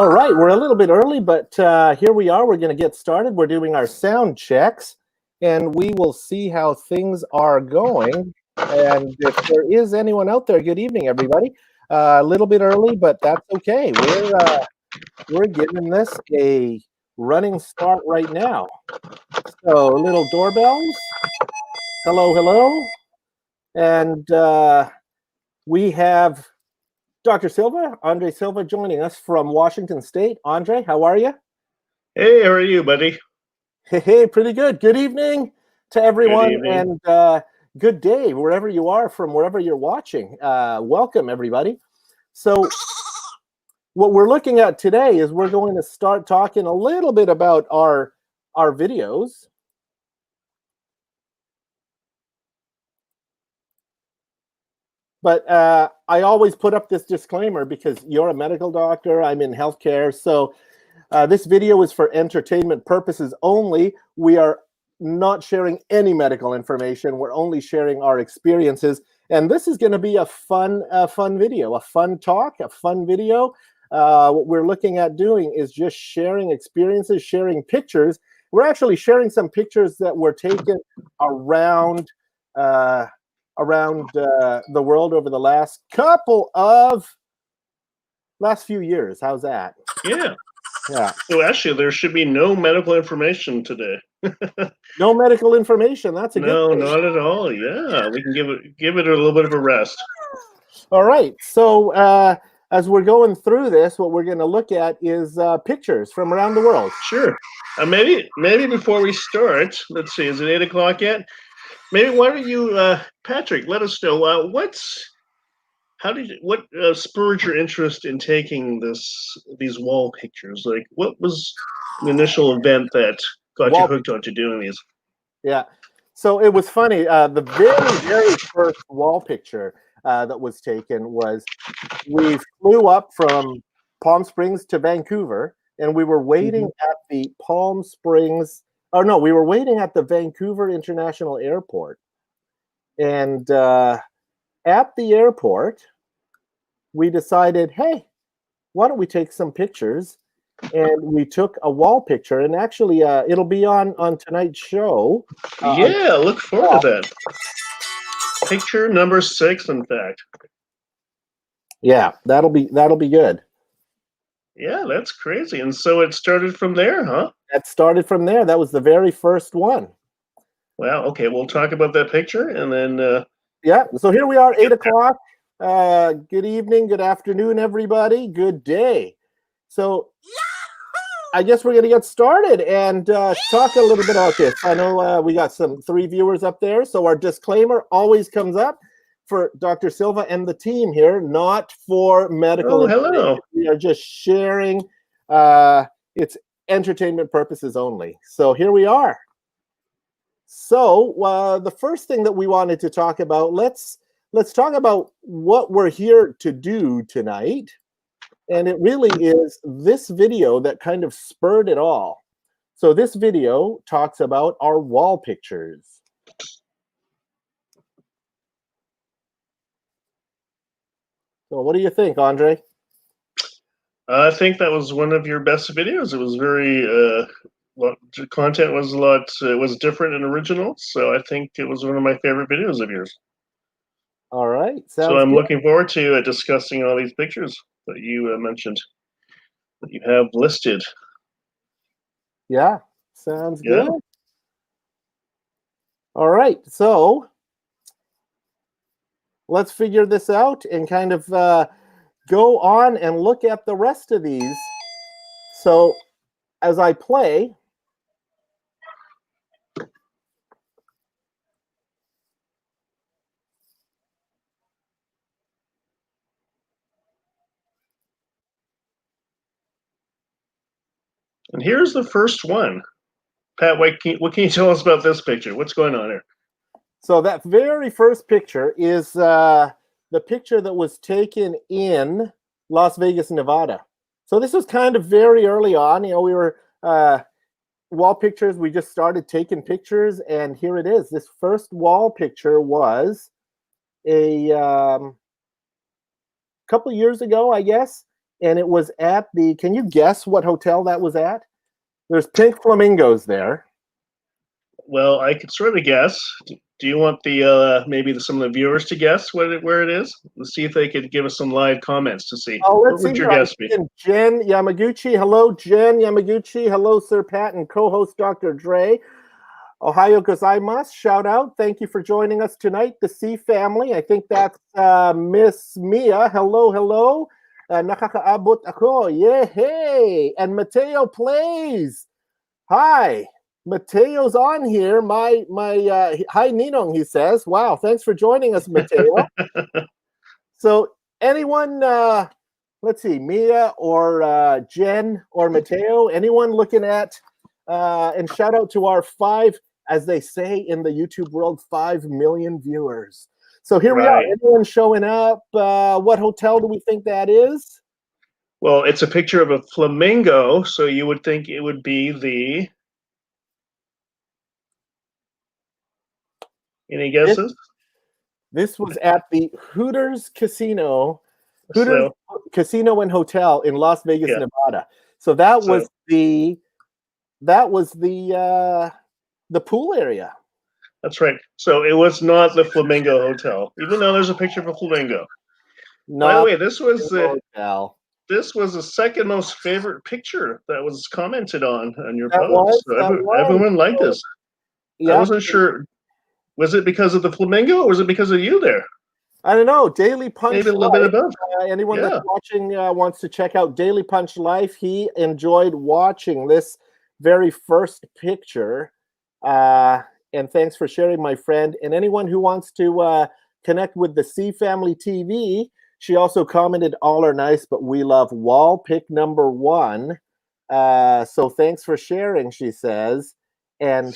All right, we're a little bit early, but here we are. We're going to get started. We're doing our sound checks, and we will see how things are going. And if there is anyone out there, good evening, everybody. A little bit early, but that's okay. We're giving this a running start right now. So little doorbells. Hello, hello. And we have Dr. Silva, Andre Silva, joining us from Washington State. Andre, how are you? Hey, how are you, buddy? Hey, pretty good. Good evening to everyone, Good evening. and good day wherever you are from, wherever you're watching. Welcome, everybody. So what we're looking at today is we're going to start talking a little bit about our videos. But I always put up this disclaimer because you're a medical doctor, I'm in healthcare, so this video is for entertainment purposes only. We are not sharing any medical information. We're only sharing our experiences. And this is going to be a fun video, a fun talk, a fun video. What we're looking at doing is just sharing experiences, sharing pictures. We're actually sharing some pictures that were taken around the world over the last few years. How's that? Yeah. Yeah. So actually, there should be no medical information today. No medical information. That's a good thing. No, not at all. Yeah, we can give it a little bit of a rest. All right. So as we're going through this, what we're going to look at is pictures from around the world. Sure. Maybe before we start, let's see, is it 8 o'clock yet? Maybe why don't you, Patrick, let us know what spurred your interest in taking these wall pictures? Like, what was the initial event that got you hooked onto doing these? Yeah. So it was funny. The very first wall picture that was taken was we flew up from Palm Springs to Vancouver, and we were waiting at the Palm Springs. Oh no, we were waiting at the Vancouver International Airport, and at the airport, we decided, hey, why don't we take some pictures? And we took a wall picture, and actually, it'll be on tonight's show. Yeah, look forward to that. Picture number 6, in fact. Yeah, that'll be good. Yeah, that's crazy. And so it started from there, huh? That started from there. That was the very first one. Wow. Okay, we'll talk about that picture, and then. Yeah. So here we are, 8 o'clock. Good evening, good afternoon, everybody. Good day. So I guess we're going to get started and talk a little bit about this. I know we got 3 viewers up there, so our disclaimer always comes up for Dr. Silva and the team here, not for medical information. Hello. We are just sharing. It's entertainment purposes only. So here we are. So the first thing that we wanted to talk about, let's talk about what we're here to do tonight. And it really is this video that kind of spurred it all. So this video talks about our wall pictures. So what do you think, Andre? I think that was one of your best videos. It was very, the content was a lot, it was different and original. So I think it was one of my favorite videos of yours. All right. So I'm looking forward to discussing all these pictures that you mentioned, that you have listed. Yeah, sounds good. All right. So let's figure this out and kind of go on and look at the rest of these. So as I play, and here's the first one. Pat, what can you tell us about this picture? What's going on here? So that very first picture is the picture that was taken in Las Vegas, Nevada. So this was kind of very early on. You know, we were wall pictures. We just started taking pictures, and here it is. This first wall picture was a couple years ago, I guess. and it was at the. Can you guess what hotel that was at? There's pink flamingos there. Well, I could sort of guess. Do you want the maybe some of the viewers to guess where it is? Let's see if they could give us some live comments to see. Oh, let's What see. would your guess be? Jen Yamaguchi. Hello, Jen Yamaguchi. Hello, Sir Pat and co-host Dr. Dre. Ohio gozaimasu. Shout out. Thank you for joining us tonight. The C family. I think that's Miss Mia. Hello, hello. Nakakaabot ako. Yeah, hey. And Mateo plays. Hi. Mateo's on here. My hi Ninong, he says. Wow, thanks for joining us, Mateo. So anyone let's see, Mia or Jen or Mateo, anyone looking at and shout out to our 5, as they say in the YouTube world, 5 million viewers. So here we are. Anyone showing up? What hotel do we think that is? Well, it's a picture of a flamingo, so you would think it would be the. Any guesses? This was at the Hooters Casino, Casino and Hotel in Las Vegas, Nevada. So that was the pool area. That's right. So it was not the Flamingo Hotel, even though there's a picture of a flamingo. By the way, this was the second most favorite picture that was commented on your post. Everyone liked this. I wasn't sure. Was it because of the flamingo, or was it because of you there? I don't know. Daily Punch Maybe a little bit above. Anyone that's watching wants to check out Daily Punch Life. He enjoyed watching this very first picture. And thanks for sharing, my friend. And anyone who wants to connect with the C Family TV, she also commented, all are nice, but we love wall pick number 1. So thanks for sharing, she says. And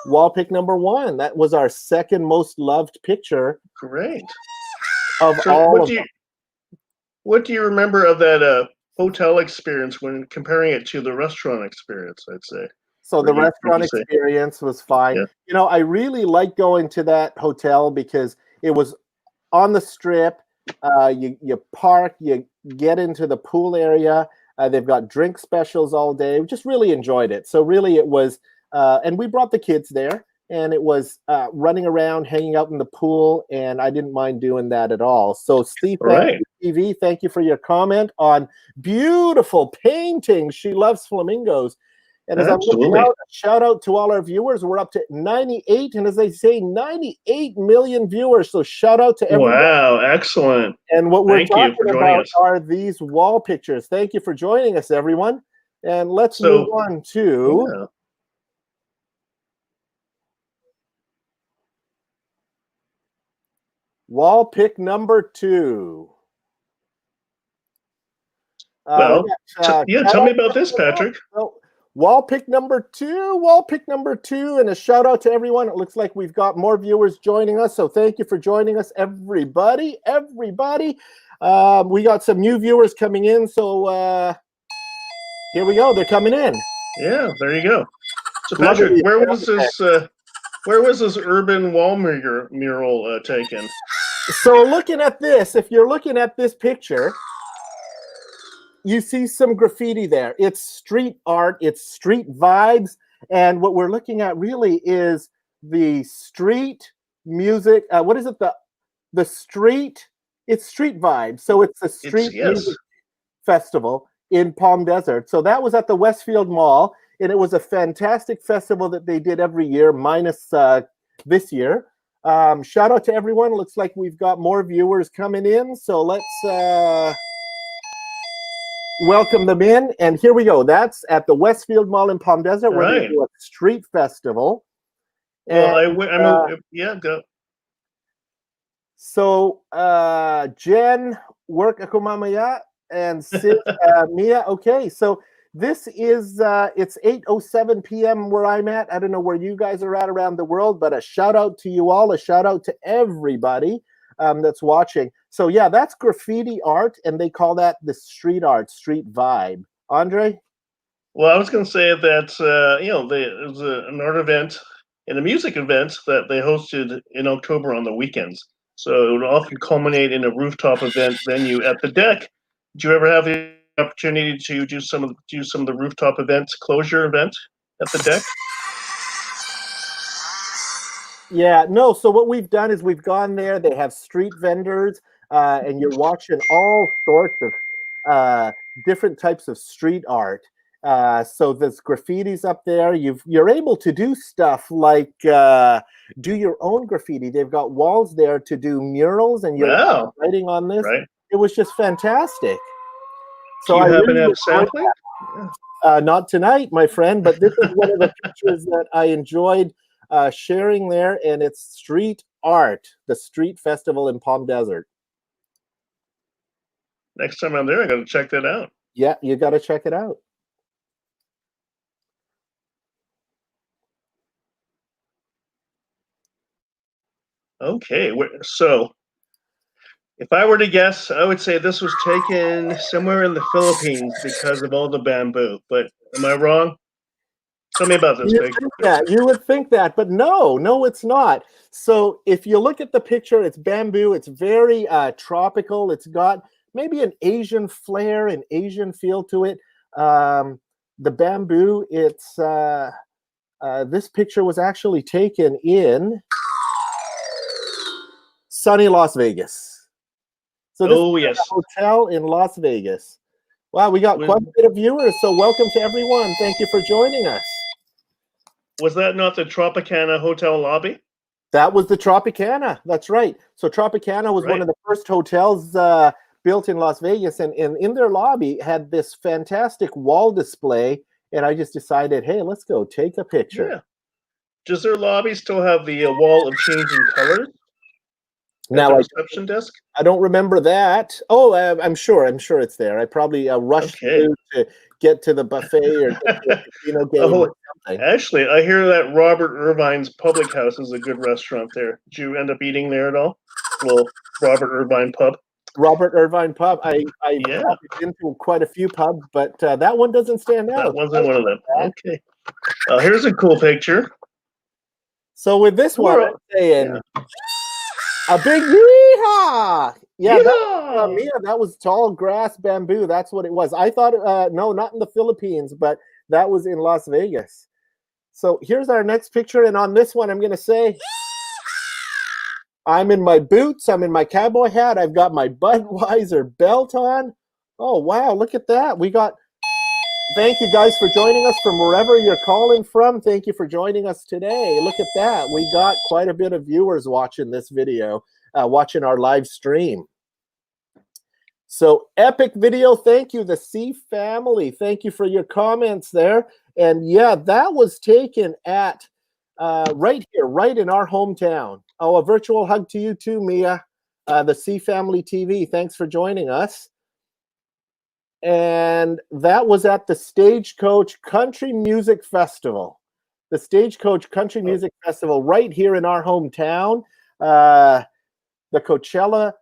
wall pick number 1, that was our second most loved picture. Great. Of so all what do you remember of that hotel experience when comparing it to the restaurant experience, I'd say? So the restaurant experience was fine. Yeah. You know, I really like going to that hotel because it was on the strip. You park, you get into the pool area. They've got drink specials all day. We just really enjoyed it. So really it was, and we brought the kids there, and it was running around, hanging out in the pool, and I didn't mind doing that at all. So Steve TV, thank you for your comment on beautiful paintings. She loves flamingos. And as I'm looking out, shout out to all our viewers. We're up to 98, and as they say, 98 million viewers. So shout out to everyone. Wow, excellent. And what we're talking about are these wall pictures. Thank you for joining us, everyone. And let's move on to wall pick number 2. Tell me about this, Patrick. Wall pick number 2, and a shout out to everyone. It looks like we've got more viewers joining us, so thank you for joining us, everybody. We got some new viewers coming in, so here we go. They're coming in. Yeah, there you go. So Patrick, where was this urban wall mural taken? So looking at this, if you're looking at this picture, you see some graffiti there. It's street art, it's street vibes, and what we're looking at really is the street music. What is it? The street. It's street vibes. So it's the street music festival in Palm Desert. So that was at the Westfield Mall, and it was a fantastic festival that they did every year, minus this year. Shout out to everyone. Looks like we've got more viewers coming in. So let's welcome them in, and here we go. That's at the Westfield Mall in Palm Desert, where they do a street festival. Well, go. So Jen, work ako mamaya, and Sid, Mia. Okay, so this is it's 8:07 p.m. where I'm at. I don't know where you guys are at around the world, but a shout out to you all. A shout out to everybody that's watching. So yeah, that's graffiti art, and they call that the street art, street vibe. Andre? Well, I was going to say that it was an art event and a music event that they hosted in October on the weekends. So it would often culminate in a rooftop event venue at the Deck Did you ever have the opportunity to do some of the rooftop events, closure event at the deck? Yeah, no. So what we've done is we've gone there. They have street vendors, and you're watching all sorts of different types of street art. So there's graffitis up there. You're able to do stuff like do your own graffiti. They've got walls there to do murals, and you're writing on this. Right. It was just fantastic. So do you happen to have sampling? Not tonight, my friend, but this is one of the pictures that I enjoyed sharing there, and it's street art, the street festival in Palm Desert. Next time I'm there, I got to check that out. Yeah, you got to check it out. Okay, so if I were to guess, I would say this was taken somewhere in the Philippines because of all the bamboo. But am I wrong? Tell me about this picture. Yeah, you would think that, but no, it's not. So if you look at the picture, it's bamboo. It's very tropical. It's got maybe an Asian flair, an Asian feel to it. The bamboo, it's this picture was actually taken in sunny Las Vegas. So this is a hotel in Las Vegas. Wow, we got quite a bit of viewers, so welcome to everyone. Thank you for joining us. Was that not the Tropicana hotel lobby? That was the Tropicana. That's right. So Tropicana was one of the first hotels built in Las Vegas, and in their lobby had this fantastic wall display, and I just decided, hey, let's go take a picture. Yeah. Does their lobby still have the wall of changing colors? Now, the reception desk? I don't remember that. Oh, I'm sure it's there. I probably rushed through to get to the buffet or get to the casino game or something. Actually, I hear that Robert Irvine's Public House is a good restaurant there. Did you end up eating there at all? Well, Robert Irvine Pub. Robert Irvine Pub. I've been to quite a few pubs, but that one doesn't stand out. That wasn't one of them. Okay. Here's a cool picture. So with this one, I'm saying a big yeehaw! Yeah, that was tall grass bamboo. That's what it was. I thought, no, not in the Philippines, but that was in Las Vegas. So here's our next picture, and on this one, I'm going to say, I'm in my boots. I'm in my cowboy hat. I've got my Budweiser belt on. Oh, wow, look at that. Thank you guys for joining us from wherever you're calling from. Thank you for joining us today. Look at that. We got quite a bit of viewers watching this video, watching our live stream. So epic video. Thank you, the C family. Thank you for your comments there. And yeah, that was taken at right here, right in our hometown. Oh, a virtual hug to you too, Mia, the C Family TV. Thanks for joining us. And that was at the Stagecoach Country Music Festival. The Stagecoach Country Music Festival right here in our hometown. The Coachella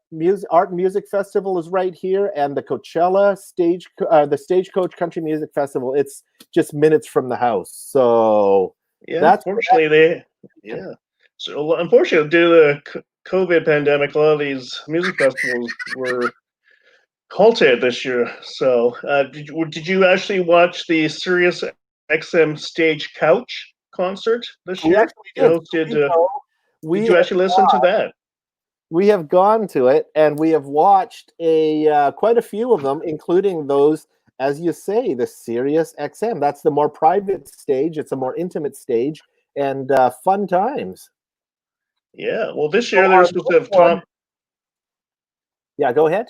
Art and Music Festival is right here, and the Coachella the Stagecoach Country Music Festival, it's just minutes from the house. So unfortunately, So unfortunately, due to the COVID pandemic, a lot of these music festivals were halted this year. So did you actually watch the Sirius XM Stagecoach concert this year? Did you actually listen to that? We have gone to it, and we have watched quite a few of them, including those, as you say, the Sirius XM. That's the more private stage. It's a more intimate stage, and fun times. Yeah. Well, this year they're supposed to have Tom. Yeah, go ahead.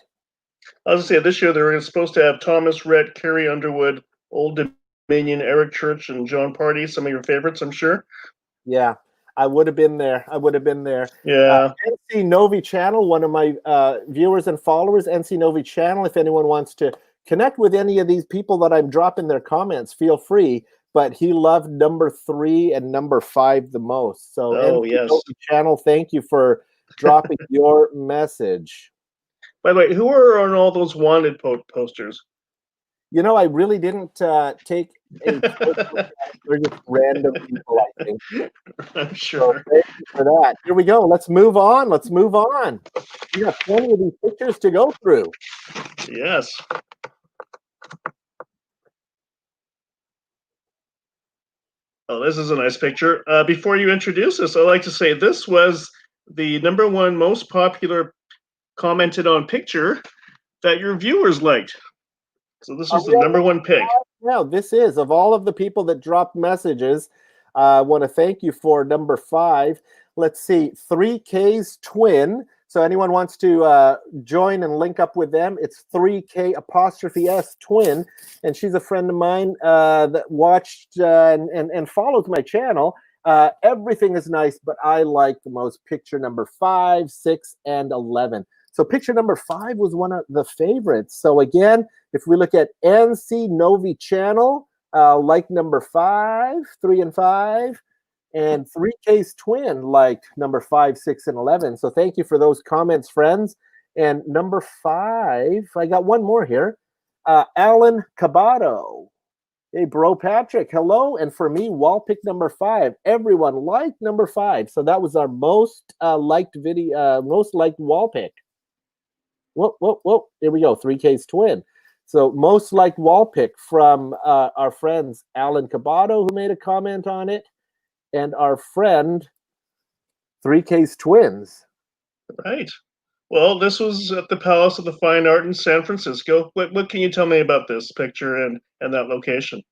I was going to say, this year they're supposed to have Thomas Rhett, Carrie Underwood, Old Dominion, Eric Church, and John Party. Some of your favorites, I'm sure. Yeah, I would have been there. Yeah. NC Novi Channel, one of my viewers and followers, NC Novi Channel. If anyone wants to connect with any of these people that I'm dropping their comments, feel free. But he loved number 3 and number 5 the most. So NC Novi Channel, thank you for dropping your message. By the way, who are on all those wanted posters? You know, I really didn't take a photo. They're just random people, I think. I'm So sure. thank you for that. Here we go. Let's move on. Let's move on. We got plenty of these pictures to go through. Yes. Oh, this is a nice picture. Before you introduce this, I'd like to say this was the #1 most popular commented on picture that your viewers liked. So this was the #1 pick. Yeah, this is, of all of the people that dropped messages, I want to thank you for number 5. Let's see, 3K's twin. So anyone wants to join and link up with them, it's 3K''S twin. And she's a friend of mine that watched and follows my channel. Everything is nice, but I like the most picture number 5, 6, and 11. So picture number 5 was one of the favorites. So again, if we look at NC Novi channel, like number 5, 3 and 5, and 3K's twin liked number 5, 6, and 11. So thank you for those comments, friends. And number 5, I got one more here. Alan Cabato. Hey, bro, Patrick, hello. And for me, wall pick number 5. Everyone liked number 5. So that was our most liked video, most liked wall pick. Whoa. Here we go. 3K's twin. So most liked wall pick from our friends Alan Cabato, who made a comment on it, and our friend 3K's twins. Right. Well, this was at the Palace of the Fine Art in San Francisco. What can you tell me about this picture and that location?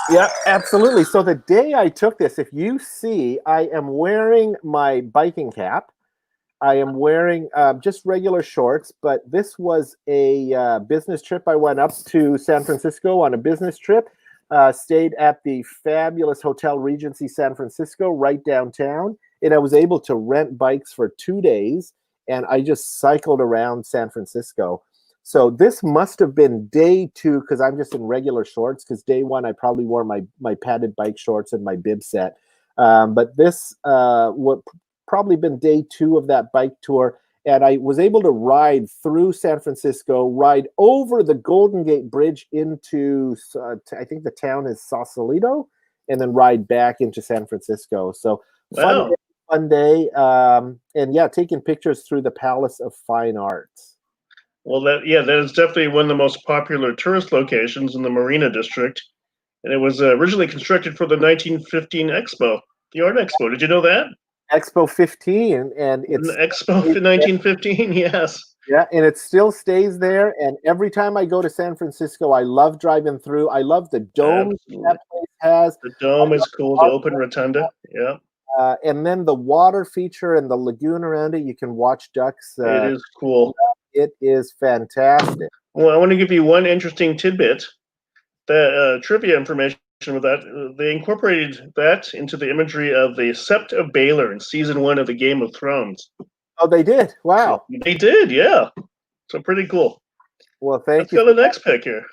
Yeah, absolutely. So the day I took this, if you see, I am wearing my biking cap. I am wearing just regular shorts, but this was a business trip. I went up to San Francisco on a business trip, stayed at the fabulous Hotel Regency San Francisco right downtown, and I was able to rent bikes for 2 days, and I just cycled around San Francisco. So this must have been day 2, because I'm just in regular shorts, because day 1 I probably wore my padded bike shorts and my bib set. But this would probably been day 2 of that bike tour, and I was able to ride through San Francisco, ride over the Golden Gate Bridge into, I think the town is Sausalito, and then ride back into San Francisco. So wow. fun day. And yeah, taking pictures through the Palace of Fine Arts. Well, that is definitely one of the most popular tourist locations in the Marina District, and it was originally constructed for the 1915 Expo, the Art Expo. Did you know that? Expo 15, and it's an Expo in 1915. Yes. Yeah, and it still stays there. And every time I go to San Francisco, I love driving through. I love the dome that place has. The dome is cool, the open rotunda. Yeah. And then the water feature and the lagoon around it, you can watch ducks. It is cool. It is fantastic. Well, I want to give you one interesting tidbit, that trivia information with that. They incorporated that into the imagery of the Sept of Baelor in season 1 of the Game of Thrones. Oh, they did? Wow. So they did, yeah. So pretty cool. Well, thank you. Let's go to the next pick here.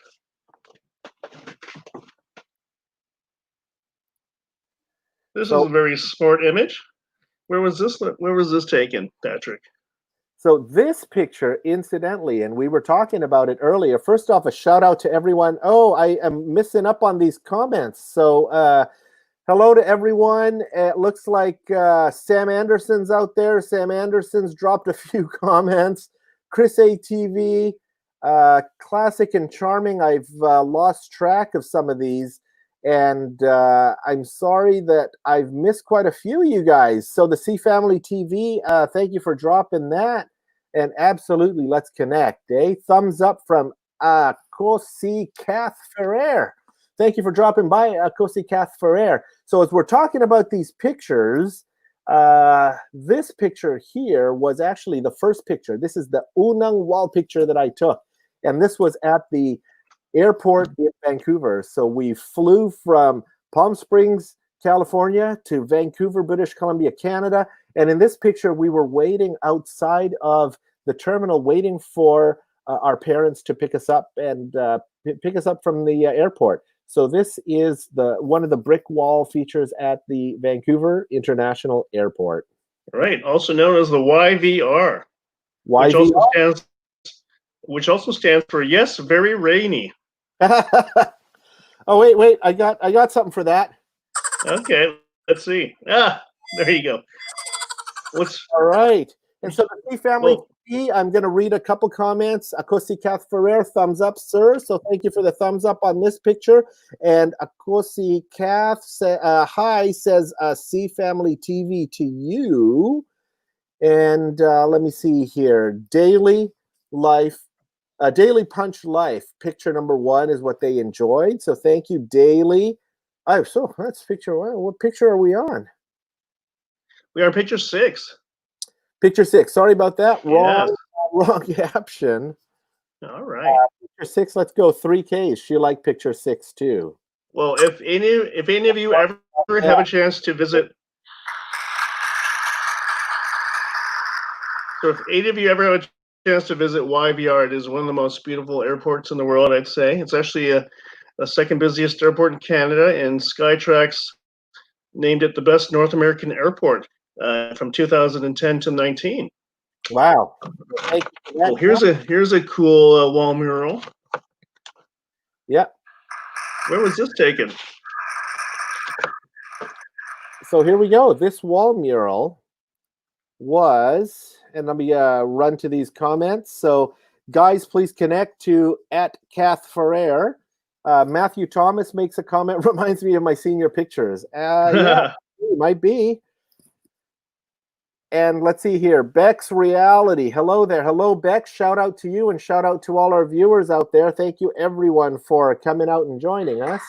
This is a very sport image. Where was this taken, Patrick? So this picture, incidentally, and we were talking about it earlier. First off, a shout out to everyone. Oh, I am missing up on these comments. So hello to everyone. It looks like Sam Anderson's out there. Sam Anderson's dropped a few comments. Chris ATV, classic and charming. I've lost track of some of these. And I'm sorry that I've missed quite a few of you guys. So the C Family TV, thank you for dropping that. And absolutely, let's connect. Thumbs up from Kosi Kath Ferrer. Thank you for dropping by, Kosi Kath Ferrer. So as we're talking about these pictures, this picture here was actually the first picture. This is the unang wall picture that I took. And this was at the airport in Vancouver. So we flew from Palm Springs, California to Vancouver, British Columbia, Canada. And in this picture, we were waiting outside of the terminal, waiting for our parents to pick us up and pick us up from the airport. So this is one of the brick wall features at the Vancouver International Airport. Right, also known as the YVR. YVR? Which also stands which also stands for yes, very rainy. Oh wait, I got something for that. Okay, let's see. Ah, there you go. All right? And so the C family TV, I'm going to read a couple comments. Akosi Kath Ferrer, thumbs up, sir. So thank you for the thumbs up on this picture. And Akosi Kath, hi, says C family TV to you. And let me see here. Daily Punch Life, picture number 1 is what they enjoyed. So thank you, Daily. Oh, so that's picture 1. What picture are we on? We are picture 6. Picture 6. Sorry about that. Yes. Wrong caption. All right. Picture 6. Let's go 3Ks. She liked picture 6 too. Well, if any of you ever have a chance to visit, so if any of you ever have a chance to visit YVR, it is one of the most beautiful airports in the world. I'd say it's actually a second busiest airport in Canada, and Skytrax named it the best North American airport from 2010 to 19. Wow. Well, here's a cool wall mural. Yeah. Where was this taken? So here we go. This wall mural was, and let me run to these comments. So guys, please connect to @Kath Matthew Thomas makes a comment, reminds me of my senior pictures. Yeah, it might be. And let's see here, Beck's Reality. Hello there. Hello, Beck. Shout out to you and shout out to all our viewers out there. Thank you, everyone, for coming out and joining us.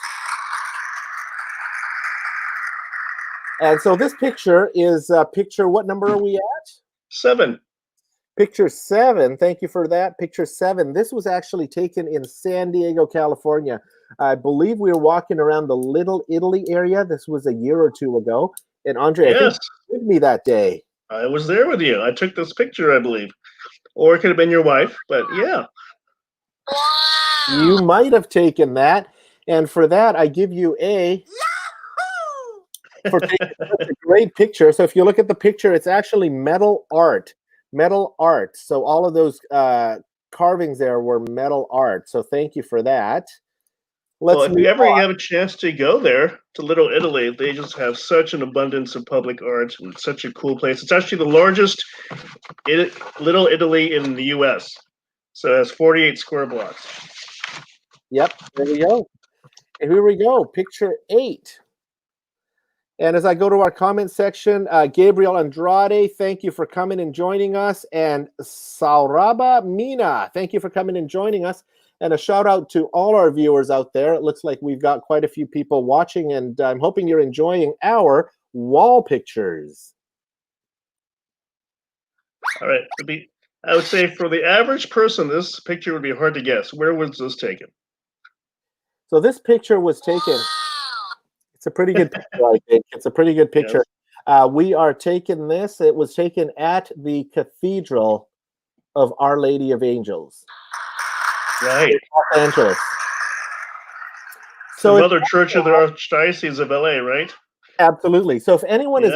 And so this picture is picture, what number are we at? 7. Picture 7. Thank you for that. Picture 7. This was actually taken in San Diego, California. I believe we were walking around the Little Italy area. This was a year or 2 ago. And Andre, I think you were with me that day. I was there with you. I took this picture, I believe. Or it could have been your wife, but yeah. You might have taken that. And for that, I give you a... for taking such a great picture. So if you look at the picture, it's actually metal art. Metal art. So all of those carvings there were metal art. So thank you for that. Well, if you ever have a chance to go there to Little Italy, they just have such an abundance of public art and such a cool place. It's actually the largest Little Italy in the U.S. So it has 48 square blocks. Yep, there we go. And here we go, picture 8. And as I go to our comment section, Gabriel Andrade, thank you for coming and joining us. And Saurabha Mina, thank you for coming and joining us. And a shout out to all our viewers out there. It looks like we've got quite a few people watching, and I'm hoping you're enjoying our wall pictures. All right. I would say for the average person, this picture would be hard to guess. Where was this taken? So this picture was taken. It's a pretty good picture, I think. It's a pretty good picture. Yes. We are taking this. It was taken at the Cathedral of Our Lady of Angels. Right. In Los Angeles. So the Mother Church of the Archdiocese of LA, right? Absolutely. So if anyone is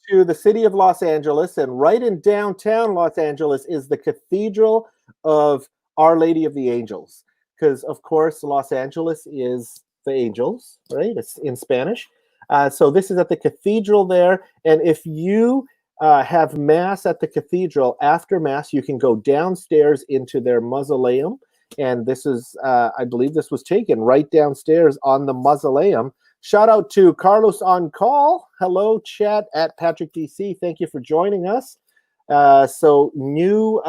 to the city of Los Angeles, and right in downtown Los Angeles is the Cathedral of Our Lady of the Angels. Because, of course, Los Angeles is the angels, right? It's in Spanish. So this is at the cathedral there. And if you have Mass at the cathedral, after Mass, you can go downstairs into their mausoleum. And this is, I believe this was taken right downstairs on the mausoleum. Shout out to Carlos on call. Hello, chat at Patrick DC. Thank you for joining us. So new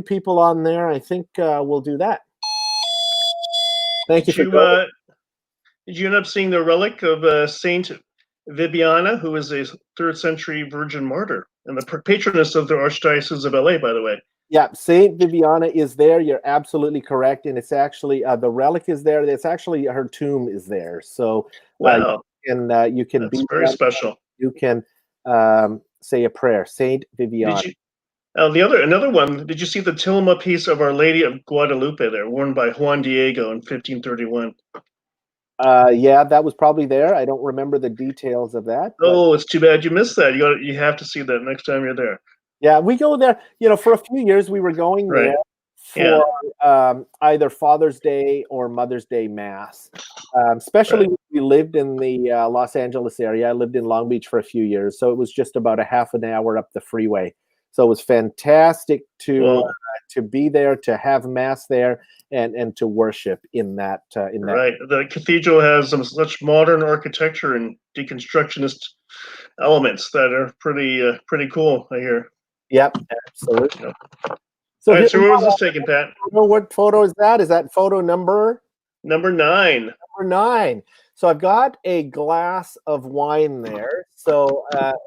people on there. I think we'll do that. Thank you. Did you end up seeing the relic of Saint Vibiana, who is a 3rd century virgin martyr and the patroness of the Archdiocese of LA, by the way? Yeah, Saint Vibiana is there. You're absolutely correct, and it's actually the relic is there. It's actually her tomb is there. So wow, you can that's very special. You can say a prayer, Saint Vibiana. Another one. Did you see the tilma piece of Our Lady of Guadalupe there, worn by Juan Diego in 1531? Yeah, that was probably there. I don't remember the details of that. Oh, it's too bad you missed that. You have to see that next time you're there. Yeah, we go there. You know, for a few years we were going there, for either Father's Day or Mother's Day Mass. Especially when we lived in the Los Angeles area. I lived in Long Beach for a few years, so it was just about a half an hour up the freeway. So it was fantastic to be there, to have Mass there, and to worship in that. Right. The cathedral has some such modern architecture and deconstructionist elements that are pretty cool, I hear. Yep, absolutely. Yep. So, all right, so where was this taken, Pat? What photo is that? Is that photo number 9? Number 9. So I've got a glass of wine there. So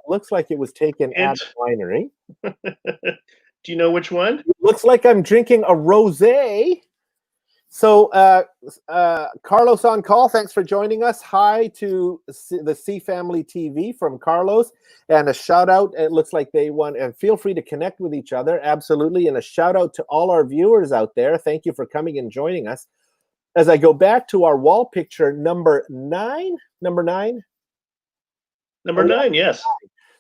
looks like it was taken at a winery. Do you know which one? It looks like I'm drinking a rosé. So Carlos on call, thanks for joining us. Hi to the C Family TV from Carlos, and a shout out. It looks like they want, and feel free to connect with each other, absolutely. And a shout out to all our viewers out there. Thank you for coming and joining us. As I go back to our wall picture, number 9. Yes.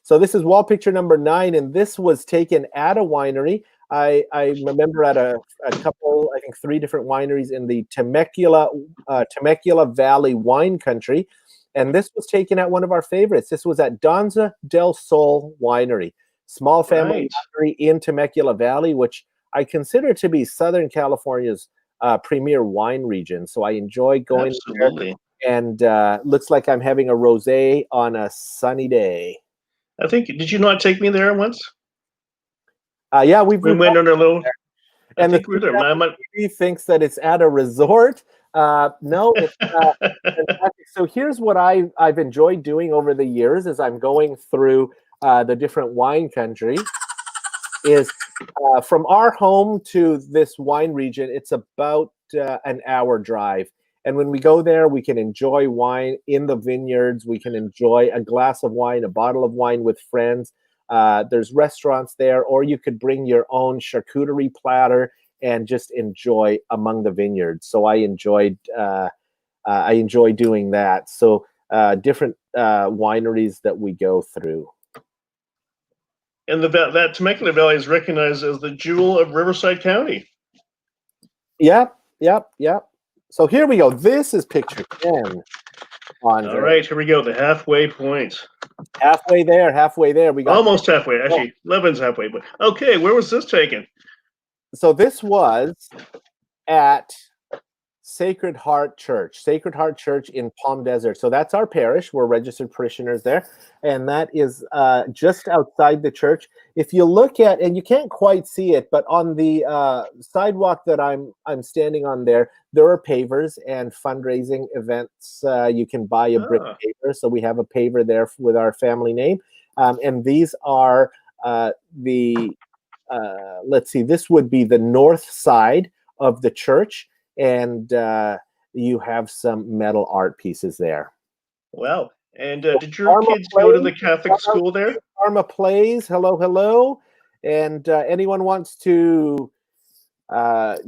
So this is wall picture number 9, and this was taken at a winery. I remember at a couple, I think 3 different wineries in the Temecula Valley wine country, and this was taken at one of our favorites. This was at Danza del Sol Winery, small family winery in Temecula Valley, which I consider to be Southern California's premier wine region. So I enjoy going there, and looks like I'm having a rosé on a sunny day. I think, did you not take me there once? Yeah, we went on a little. And the TV thinks that it's at a resort. No, it's fantastic. So here's what I've enjoyed doing over the years as I'm going through the different wine country. Is from our home to this wine region, it's about an hour drive. And when we go there, we can enjoy wine in the vineyards. We can enjoy a glass of wine, a bottle of wine with friends. There's restaurants there, or you could bring your own charcuterie platter and just enjoy among the vineyards. So I enjoy doing that. So different wineries that we go through. And that Temecula Valley is recognized as the jewel of Riverside County. Yep. So here we go. This is picture 10. Andre. All right, here we go. The halfway point. Halfway there. We got almost halfway. Actually, 11's halfway. But okay, where was this taken? So this was at Sacred Heart Church in Palm Desert. So that's our parish. We're registered parishioners there, and that is just outside the church. If you look at, and you can't quite see it, but on the sidewalk that I'm standing on there are pavers and fundraising events. You can buy a brick paver. So we have a paver there with our family name, and these are let's see, this would be the north side of the church, and you have some metal art pieces there. Wow. And did your kids go to the Catholic school there? Karma Plays, hello. And anyone wants to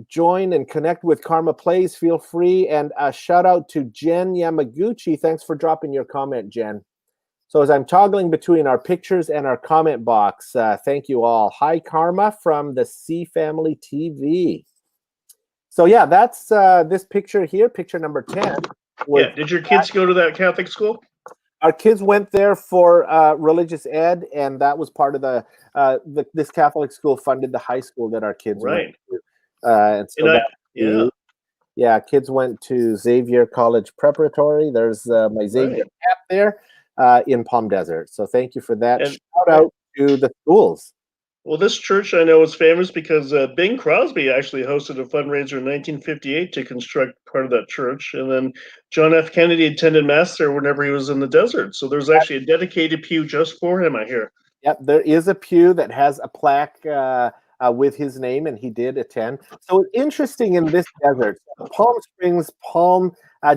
join and connect with Karma Plays, feel free. And a shout out to Jen Yamaguchi. Thanks for dropping your comment, Jen. So as I'm toggling between our pictures and our comment box, thank you all. Hi, Karma from the C Family TV. So yeah, that's this picture here, picture number 10. Yeah, did your kids go to that Catholic school? Our kids went there for religious ed, and that was part of this Catholic school funded the high school that our kids went to. And so kids went to Xavier College Preparatory. There's my Xavier cap there in Palm Desert. So thank you for that. And shout out to the schools. Well, this church I know is famous because Bing Crosby actually hosted a fundraiser in 1958 to construct part of that church. And then John F. Kennedy attended Mass there whenever he was in the desert. So there's actually a dedicated pew just for him, I hear. Yep, there is a pew that has a plaque with his name, and he did attend. So interesting in this desert, Palm Springs, Palm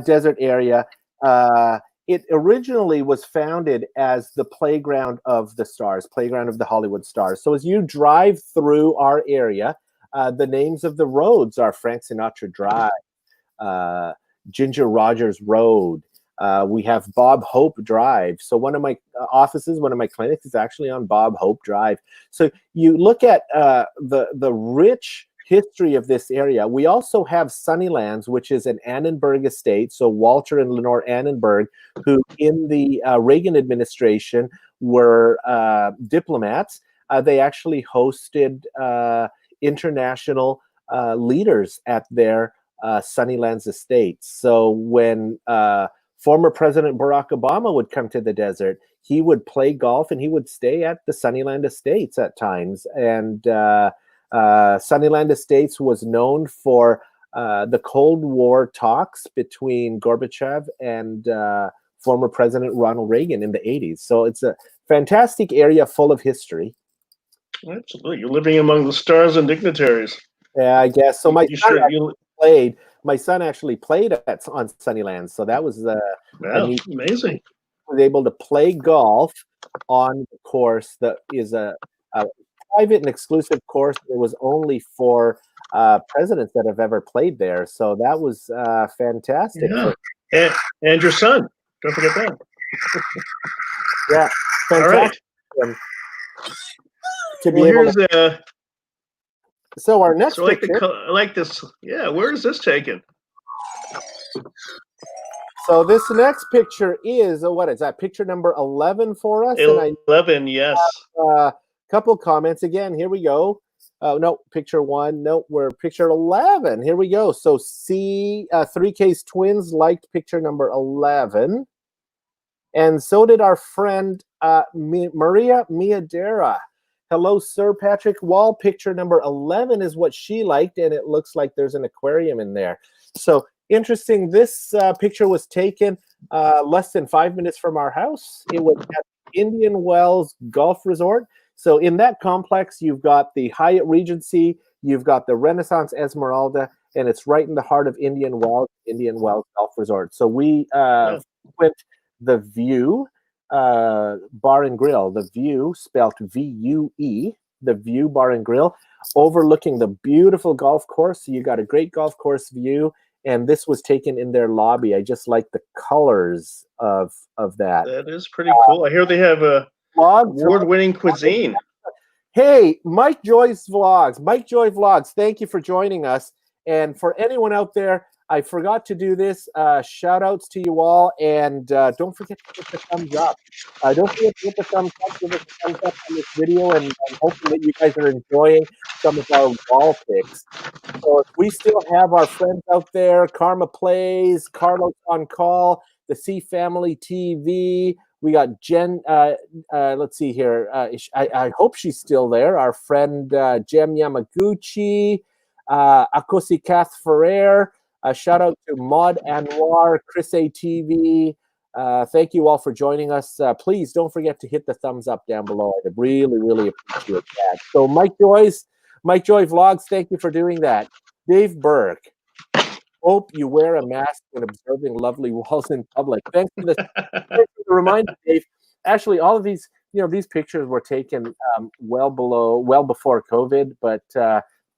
Desert area, it originally was founded as the playground of the stars, playground of the Hollywood stars. So as you drive through our area, the names of the roads are Frank Sinatra Drive, Ginger Rogers Road. We have Bob Hope Drive. So one of my offices, one of my clinics is actually on Bob Hope Drive. So you look at the rich history of this area. We also have Sunnylands, which is an Annenberg estate. So Walter and Lenore Annenberg, who in the Reagan administration were diplomats, they actually hosted international leaders at their Sunnylands estates. So when former President Barack Obama would come to the desert, he would play golf and he would stay at the Sunnyland estates at times. And Sunnyland Estates was known for the Cold War talks between Gorbachev and former President Ronald Reagan in the 80s. So it's a fantastic area full of history. Absolutely. You're living among the stars and dignitaries. Yeah, I guess. So my son actually played on Sunnylands. So that was amazing. Was able to play golf on the course that is a private and exclusive course. It was only for presidents that have ever played there. So that was fantastic. Yeah. And your son. Don't forget that. Yeah. Fantastic. All right. To be able to... So our next picture. I like this. Yeah. Where is this taken? So this next picture is, what is that? Picture number 11 for us? 11, yes. Couple comments. Again, here we go. No, picture 1. No, we're picture 11. Here we go. So 3K's twins liked picture number 11. And so did our friend Maria Miadera. Hello, Sir Patrick Wall. Picture number 11 is what she liked, and it looks like there's an aquarium in there. So interesting. This picture was taken less than 5 minutes from our house. It was at Indian Wells Golf Resort. So in that complex, you've got the Hyatt Regency, you've got the Renaissance Esmeralda, and it's right in the heart of Indian Wells Golf Resort. So we went the View Bar and Grill, the View spelled V-U-E, the View Bar and Grill, overlooking the beautiful golf course. So you got a great golf course view. And this was taken in their lobby. I just like the colors of that. That is pretty cool. I hear they have a award-winning cuisine. Hey, Mike Joy's Vlogs. Mike Joy Vlogs, thank you for joining us. And for anyone out there, I forgot to do this. Shout outs to you all. And don't forget to hit the thumbs up. Don't forget to hit the thumbs up. Give us a thumbs up on this video. And I'm hoping that you guys are enjoying some of our wall picks. So if we still have our friends out there, Karma Plays, Carlos on Call, the C Family TV. We got Jen. Let's see here. I hope she's still there. Our friend Jem Yamaguchi, Akosi Kath Ferrer. Shout out to Maud Anwar, Chris ATV. Thank you all for joining us. Please don't forget to hit the thumbs up down below. I really, really appreciate that. So Mike Joy Vlogs, thank you for doing that. Dave Burke, hope you wear a mask when observing lovely walls in public. Thanks for this. Thanks for the reminder, Dave. Actually, all of these, these pictures were taken well before COVID, but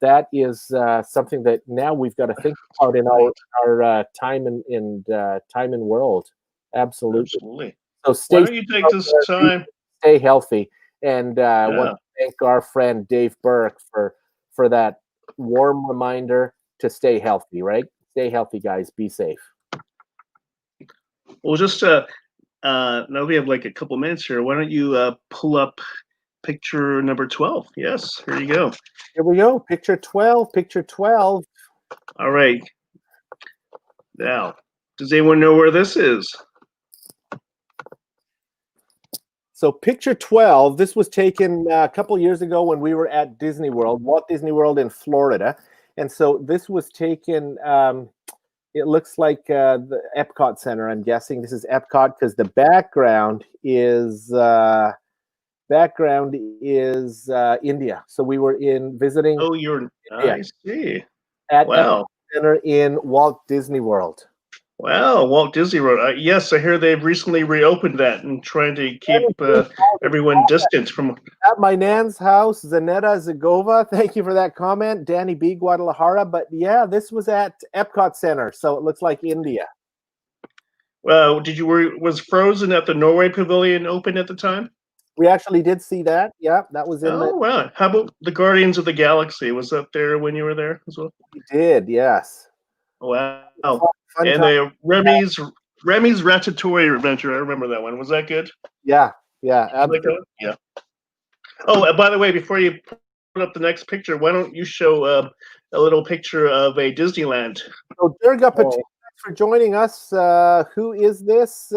that is something that now we've got to think about in our time and world. Absolutely. So why don't you take this time? Stay healthy, and I want to thank our friend Dave Burke for that warm reminder to stay healthy. Right? Stay healthy, guys. Be safe. Well, just now we have like a couple minutes here. Why don't you pull up picture number 12? Yes, here you go. Here we go. Picture 12. Picture 12. All right. Now, does anyone know where this is? So picture 12, this was taken a couple years ago when we were at Disney World, Walt Disney World in Florida. And so this was taken, it looks like the Epcot Center, I'm guessing. This is Epcot because the background is India. So we were visiting. Oh, I see. At Epcot Center in Walt Disney World. Wow, Walt Disney World. Yes, I hear they've recently reopened that and trying to keep everyone distant from. At my nan's house, Zanetta Zagova. Thank you for that comment, Danny B. Guadalajara. But yeah, this was at Epcot Center, so it looks like India. Was Frozen at the Norway Pavilion open at the time? We actually did see that. Yeah, that was in Oh, wow. How about the Guardians of the Galaxy? Was that there when you were there as well? We did, yes. Wow. Fun And time. Remy's Ratatouille Adventure. I remember that one. Was that good? Yeah, yeah, Like that one? Yeah. Oh, by the way, before you put up the next picture, why don't you show a little picture of a Disneyland? So Durga Patel, thanks for joining us. Who is this?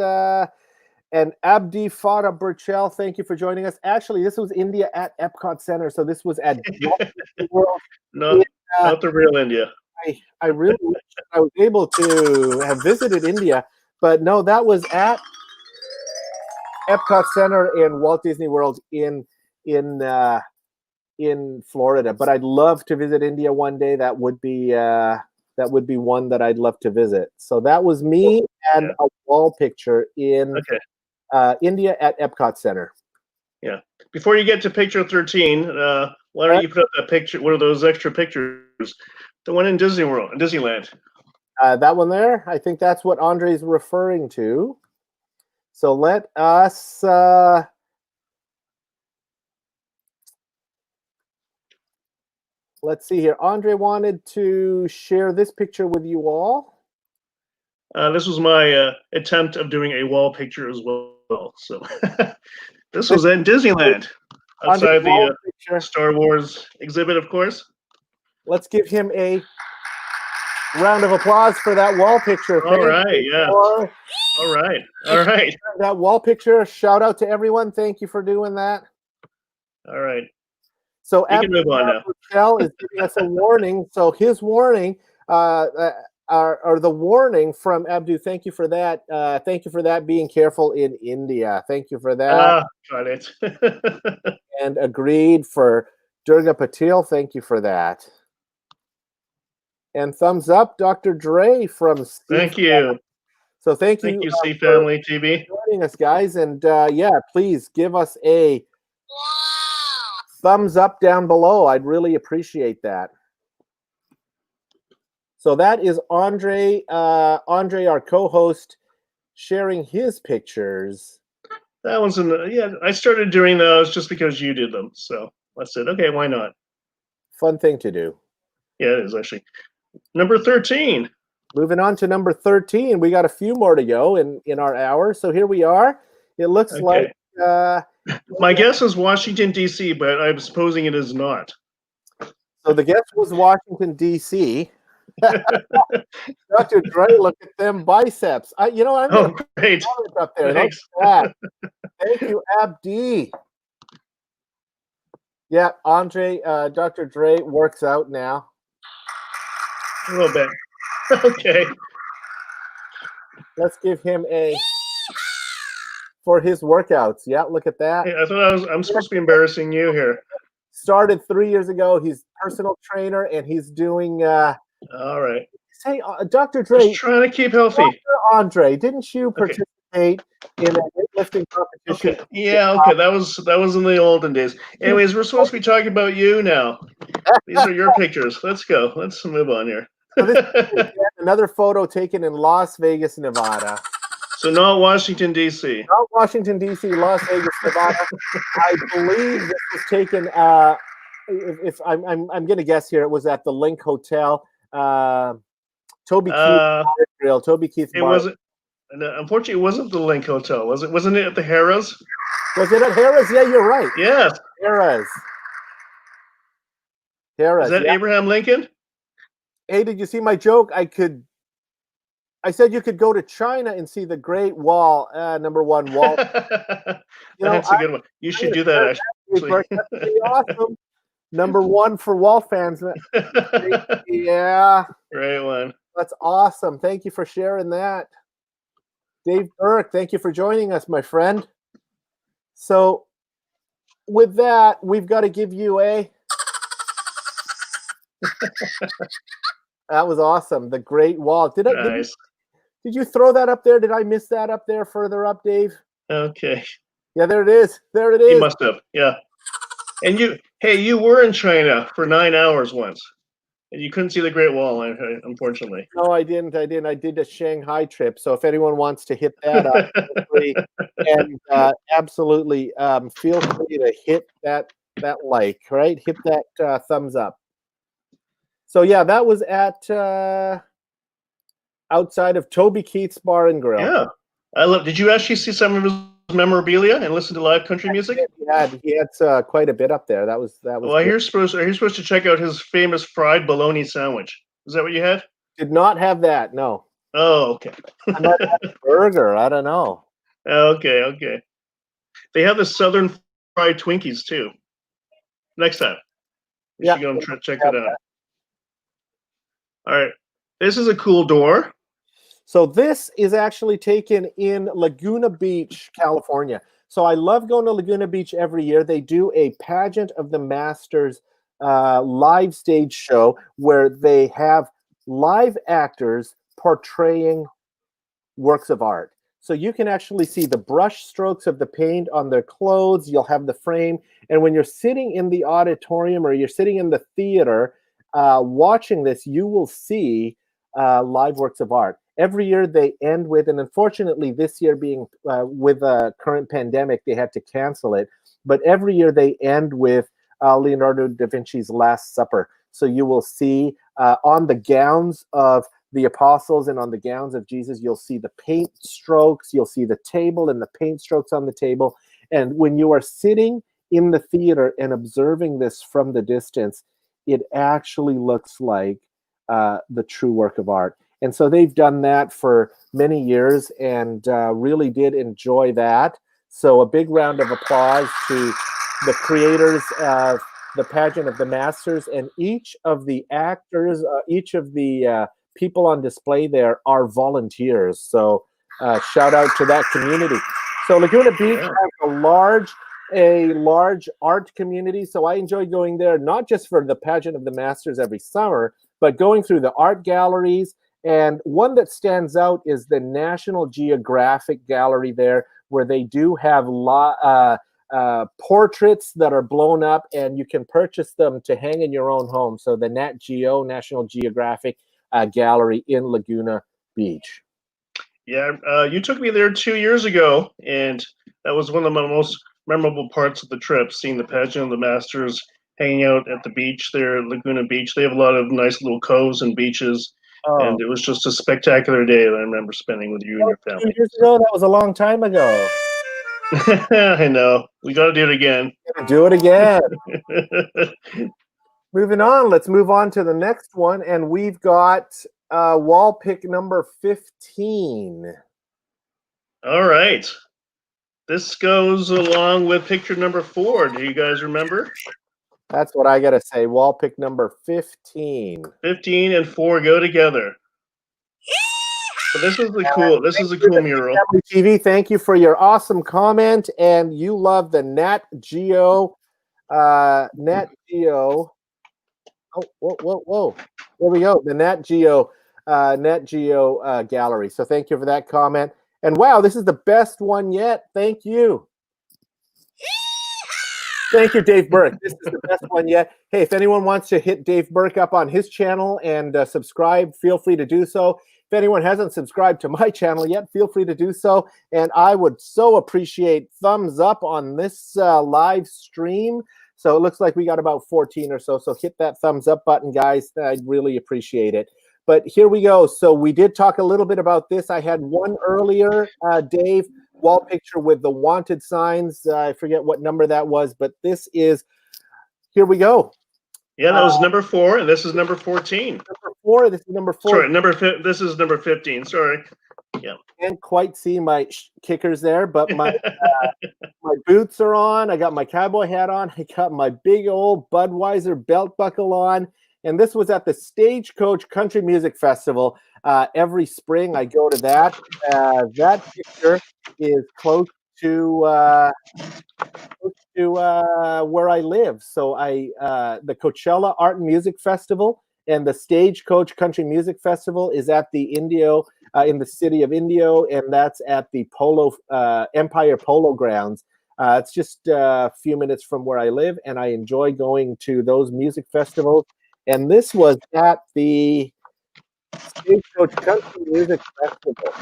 And Abdi Farah Burchell, thank you for joining us. Actually, this was India at Epcot Center, so this was at World. No, not the real India. I really wish I was able to have visited India, but no, that was at Epcot Center in Walt Disney World in Florida. But I'd love to visit India one day. That would be one that I'd love to visit. So that was me and a wall picture in India at Epcot Center. Yeah. Before you get to picture 13, why don't you put up that picture? One of those extra pictures? The one in Disneyland. That one there. I think that's what Andre's referring to. So let us. Let's see here. Andre wanted to share this picture with you all. This was my attempt of doing a wall picture as well. So this was in Disneyland, outside the Star Wars exhibit, of course. Let's give him a round of applause for that wall picture. All right, yeah. All right. That wall picture. Shout out to everyone. Thank you for doing that. All right. So you can move on now. Michelle is giving us a warning. So his warning, or the warning from Abdu. Thank you for that. Thank you for that. Being careful in India. Thank you for that. Got it. And agreed for Durga Patil. Thank you for that. And thumbs up, Dr. Dre from C. Thank you. So thank you. Thank you, C Family TV. Joining us, guys, and yeah, please give us a thumbs up down below. I'd really appreciate that. So that is Andre, our co-host, sharing his pictures. That one's I started doing those just because you did them. So I said, okay, why not? Fun thing to do. Yeah, it is actually. Number 13. Moving on to number 13. We got a few more to go in our hour. So here we are. It looks like my guess is Washington, D.C., but I'm supposing it is not. So the guess was Washington, D.C. Dr. Dre, look at them biceps. I'm great. Up there. Thanks. Thank you, Abdi. Yeah, Andre, Dr. Dre works out now. A little bit. Okay. Let's give him a for his workouts. Yeah, look at that. Hey, I thought I'm supposed to be embarrassing you here. Started 3 years ago. He's personal trainer, and he's doing. All right. Say, Dr. Dre. Just trying to keep healthy. Dr. Andre, didn't you participate in a weightlifting competition? Okay. Yeah. Okay. That was in the olden days. Anyways, we're supposed to be talking about you now. These are your pictures. Let's go. Let's move on here. So this is another photo taken in Las Vegas, Nevada. So not Washington, D.C. Not Washington, D.C., Las Vegas, Nevada. I believe this was taken, if I'm going to guess here, it was at the Link Hotel. Toby Keith Grill. Toby Keith It wasn't. Unfortunately, it wasn't the Link Hotel, was it? Wasn't it at the Harrah's? Was it at Harrah's? Yeah, you're right. Yes. Harrah's. Is that Abraham Lincoln? Hey, did you see my joke? I said you could go to China and see the Great Wall, number one wall. That's a good one. You should do that, actually. That's pretty awesome. Number one for wall fans. Yeah. Great one. That's awesome. Thank you for sharing that. Dave Burke, thank you for joining us, my friend. So with that, we've got to give you a... That was awesome. The Great Wall. Nice. Did you throw that up there? Did I miss that up there further up, Dave? Okay. Yeah, there it is. There it is. You must have. Yeah. And you were in China for 9 hours once. And you couldn't see the Great Wall, unfortunately. No, I didn't. I did a Shanghai trip. So if anyone wants to hit that up, feel free. And absolutely, feel free to hit that like, right? Hit that thumbs up. So yeah, that was at outside of Toby Keith's Bar and Grill. Yeah, I love. Did you actually see some of his memorabilia and listen to live country music? He had quite a bit up there. That was. Well, are you supposed to check out his famous fried bologna sandwich? Is that what you had? Did not have that. No. Oh, okay. I might have a burger. I don't know. Okay. They have the Southern fried Twinkies too. Next time, you should go and check that out. All right, this is a cool door. So this is actually taken in Laguna Beach, California. So I love going to Laguna Beach every year. They do a pageant of the Masters live stage show where they have live actors portraying works of art. So you can actually see the brush strokes of the paint on their clothes. You'll have the frame. And when you're sitting in the auditorium or you're sitting in the theater watching this, you will see live works of art. Every year they end with, and unfortunately this year being with a current pandemic, they had to cancel it. But every year they end with Leonardo da Vinci's Last Supper. So you will see on the gowns of the apostles and on the gowns of Jesus, you'll see the paint strokes, you'll see the table and the paint strokes on the table. And when you are sitting in the theater and observing this from the distance, it actually looks like the true work of art. And so they've done that for many years and really did enjoy that. So a big round of applause to the creators of the pageant of the Masters, and each of the actors, each of the people on display there are volunteers. So shout out to that community. So Laguna Beach has a large art community. So I enjoy going there, not just for the pageant of the Masters every summer, but going through the art galleries. And one that stands out is the National Geographic Gallery there, where they do have portraits that are blown up and you can purchase them to hang in your own home. So the Nat Geo, National Geographic Gallery in Laguna Beach. Yeah, you took me there 2 years ago, and that was one of the most memorable parts of the trip, seeing the pageant of the Masters, hanging out at the beach there at Laguna Beach. They have a lot of nice little coves and beaches. And it was just a spectacular day that I remember spending with you and your family. 2 years ago, that was a long time ago. I know. We got to do it again. Do it again. Moving on, let's move on to the next one. And we've got wall pick number 15. All right. This goes along with picture number 4. Do you guys remember? That's what I got to say. Wall pick number 15. 15 and 4 go together. So this is a cool mural. TV, thank you for your awesome comment. And you love the Nat Geo. Oh, whoa. There we go. The Nat Geo gallery. So thank you for that comment. And wow, this is the best one yet. Thank you. Thank you, Dave Burke. This is the best one yet. Hey, if anyone wants to hit Dave Burke up on his channel and subscribe, feel free to do so. If anyone hasn't subscribed to my channel yet, feel free to do so. And I would so appreciate thumbs up on this live stream. So it looks like we got about 14 or so. So hit that thumbs up button, guys. I'd really appreciate it. But here we go. So we did talk a little bit about this. I had one earlier, Dave, wall picture with the wanted signs. I forget what number that was, but this is, here we go. Yeah, that was number 4, and this is number 14. Number 4, this is number 4. Sorry, this is number 15, sorry. Yeah. Can't quite see my kickers there, but my my boots are on. I got my cowboy hat on. I got my big old Budweiser belt buckle on. And this was at the Stagecoach Country Music Festival. Every spring I go to that. That picture is close to where I live. So the Coachella Art and Music Festival and the Stagecoach Country Music Festival is at the Indio, in the city of Indio, and that's at the Empire Polo Grounds. It's just a few minutes from where I live, and I enjoy going to those music festivals and this was at the Stagecoach Country Music Festival.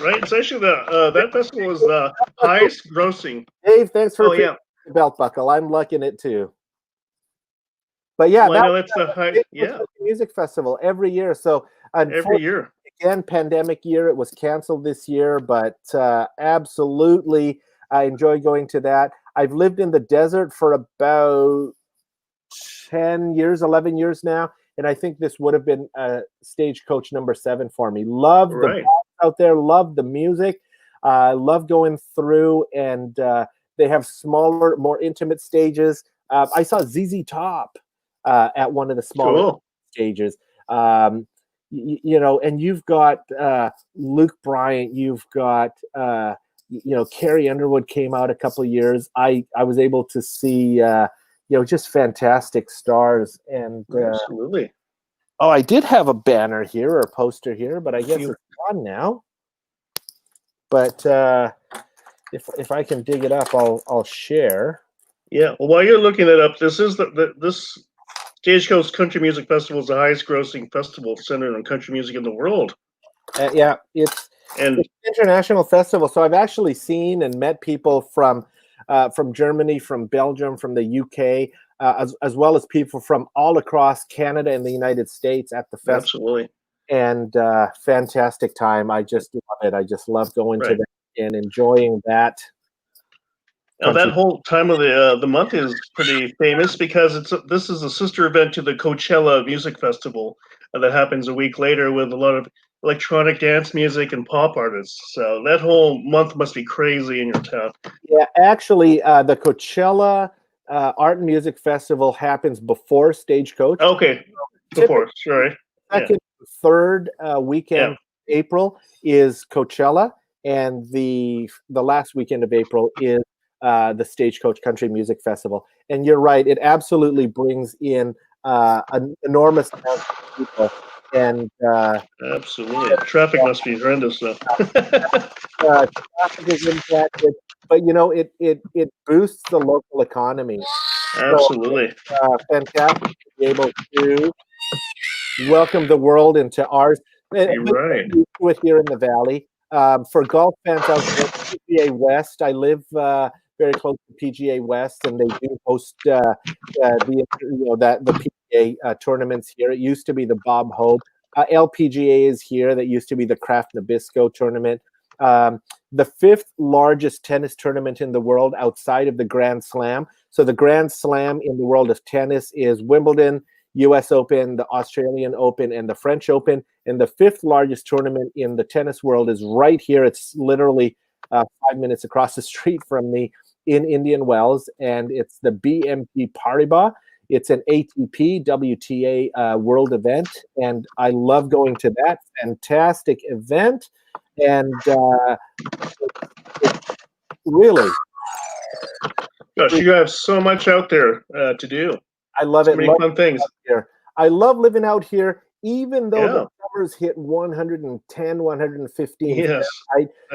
Right, it's actually that festival was the highest grossing. Dave, thanks for the belt buckle. I'm liking it too. But yeah, well, I know that's the high. Yeah, music festival every year. So every year. Again, pandemic year. It was canceled this year, but absolutely, I enjoy going to that. I've lived in the desert for about 10 years, 11 years now, and I think this would have been Stagecoach number 7 for me. Love the bands out there, love the music, love going through, and they have smaller, more intimate stages. I saw ZZ Top at one of the smaller stages. You know, and you've got Luke Bryant, you've got Carrie Underwood came out a couple of years. I was able to see just fantastic stars, and absolutely. Oh, I did have a banner here or a poster here, but I guess it's gone now. But if I can dig it up, I'll share. Yeah. Well, while you're looking it up, this is this Stagecoach Country Music Festival is the highest grossing festival centered on country music in the world. Yeah, it's an international festival. So I've actually seen and met people from Germany, from Belgium, from the UK, as well as people from all across Canada and the United States at the festival. Absolutely. And fantastic time. I just love it. I just love going to that and enjoying that. Now that whole time of the month is pretty famous because this is a sister event to the Coachella Music Festival that happens a week later with a lot of electronic dance music and pop artists. So that whole month must be crazy in your town. Yeah, actually, the Coachella Art and Music Festival happens before Stagecoach. Okay, before, sorry. Second, third weekend of April is Coachella, and the last weekend of April is the Stagecoach Country Music Festival. And you're right, it absolutely brings in an enormous amount of people. And absolutely, traffic must be horrendous though. Traffic is impacted, but it boosts the local economy. Absolutely, so, fantastic to be able to welcome the world into ours. You're right. With here in the valley. For golf fans out there, PGA West. I live very close to PGA West, and they do host the PGA tournaments here. It used to be the Bob Hope. LPGA is here. That used to be the Kraft Nabisco tournament. The 5th largest tennis tournament in the world outside of the Grand Slam. So the Grand Slam in the world of tennis is Wimbledon, US Open, the Australian Open, and the French Open. And the 5th largest tournament in the tennis world is right here. It's literally 5 minutes across the street from me in Indian Wells, and it's the BNP Paribas. It's an ATP WTA world event, and I love going to that fantastic event. And really, gosh, you have so much out there to do. I love so many fun things here. I love living out here, even though the numbers hit 110, 115 Fahrenheit.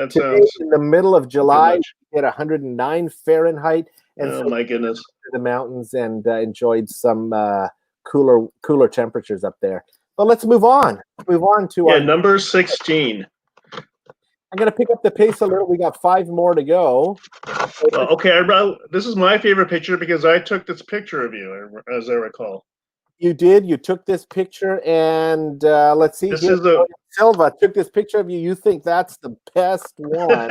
Today, in the middle of July, we hit 109 Fahrenheit. And so my goodness, to the mountains and enjoyed some cooler temperatures up there. But let's move on. Move on to our number 16. I'm going to pick up the pace a little. We got 5 more to go. Well, okay, this is my favorite picture because I took this picture of you, as I recall. You did. You took this picture, and let's see. This is Silva took this picture of you. You think that's the best one.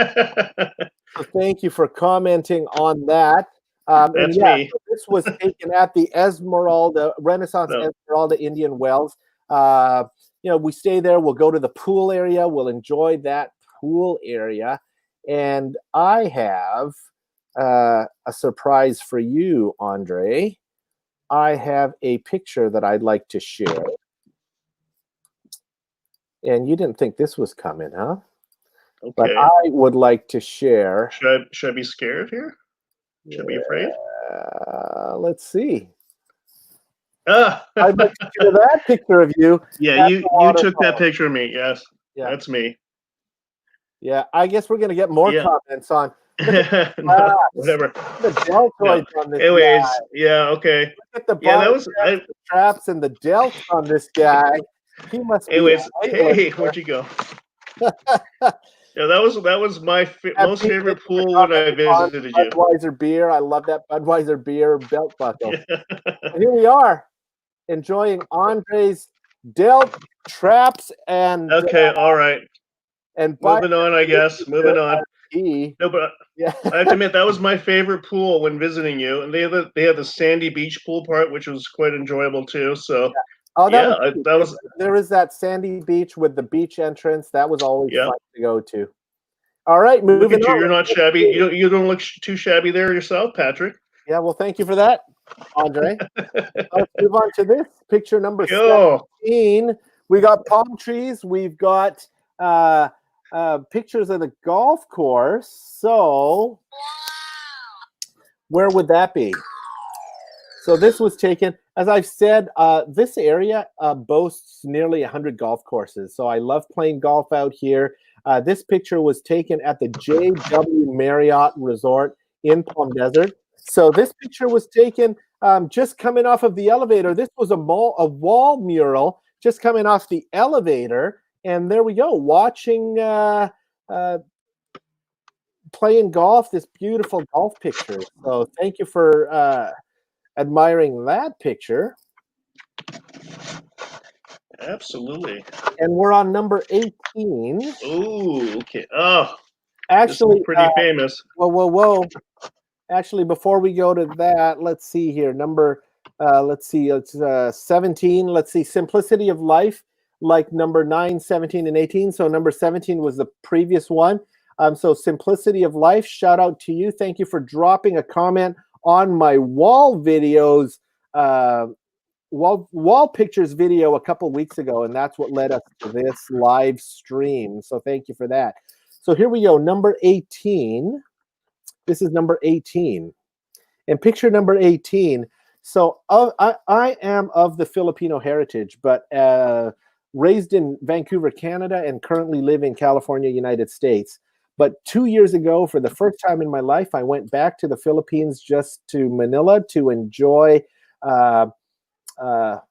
So thank you for commenting on that. That's me. So this was taken at the Esmeralda, Renaissance Esmeralda Indian Wells. We stay there. We'll go to the pool area. We'll enjoy that pool area. And I have a surprise for you, Andre. I have a picture that I'd like to share. And you didn't think this was coming, huh? Okay. But I would like to share. Should I be scared here? Should I be afraid? Let's see. I'd like to share that picture of you. Yeah, you took that picture of me. Yes. Yeah. That's me. Yeah, I guess we're going to get more comments on Whatever. The deltoids on this Anyways, guy. yeah, okay. Look at the Yeah, that bottom was. the traps and the delts on this guy. He must Anyways, be. hey, where'd you go? Yeah, that was my most favorite pool when I visited you. Budweiser beer. I love that Budweiser beer belt buckle. Here we are, enjoying Andre's delt traps and. Okay, all right. And moving on, I guess. Moving on. No, but yeah. I have to admit that was my favorite pool when visiting you, and they had the sandy beach pool part, which was quite enjoyable too. So. Yeah. That was. There is that sandy beach with the beach entrance. That was always fun to go to. All right, moving Look at you. on. You're not shabby. You don't look too shabby there yourself, Patrick. Yeah, well, thank you for that, Andre. Let's move on to this picture number 17. We got palm trees. We've got pictures of the golf course. So, where would that be? So this was taken, as I've said, this area boasts nearly 100 golf courses. So I love playing golf out here. This picture was taken at the JW Marriott Resort in Palm Desert. So this picture was taken just coming off of the elevator. This was a wall mural just coming off the elevator. And there we go, watching, playing golf, this beautiful golf picture. So thank you for admiring that picture. Absolutely. And we're on number 18. Ooh, okay. Oh, actually, pretty famous. Whoa. Actually, before we go to that, let's see here. Number, let's see, it's 17. Let's see, Simplicity of Life, like number 9, 17, and 18. So number 17 was the previous one. So Simplicity of Life, shout out to you. Thank you for dropping a comment on my wall videos, wall pictures video a couple weeks ago, and that's what led us to this live stream. So thank you for that. So here we go, number 18. This is number 18. And picture number 18. So I am of the Filipino heritage, but raised in Vancouver, Canada, and currently live in California, United States. But 2 years ago, for the first time in my life, I went back to the Philippines, just to Manila, to enjoy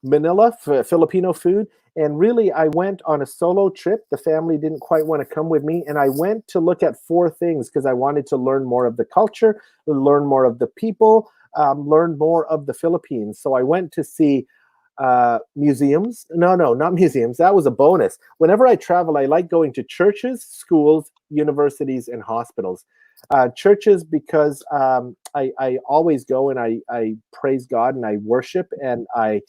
Manila Filipino food. And really, I went on a solo trip. The family didn't quite want to come with me. And I went to look at 4 things because I wanted to learn more of the culture, learn more of the people, learn more of the Philippines. So I went to see museums. No, not museums. That was a bonus. Whenever I travel, I like going to churches, schools, universities, and hospitals. Churches because I always go and I praise God and I worship and I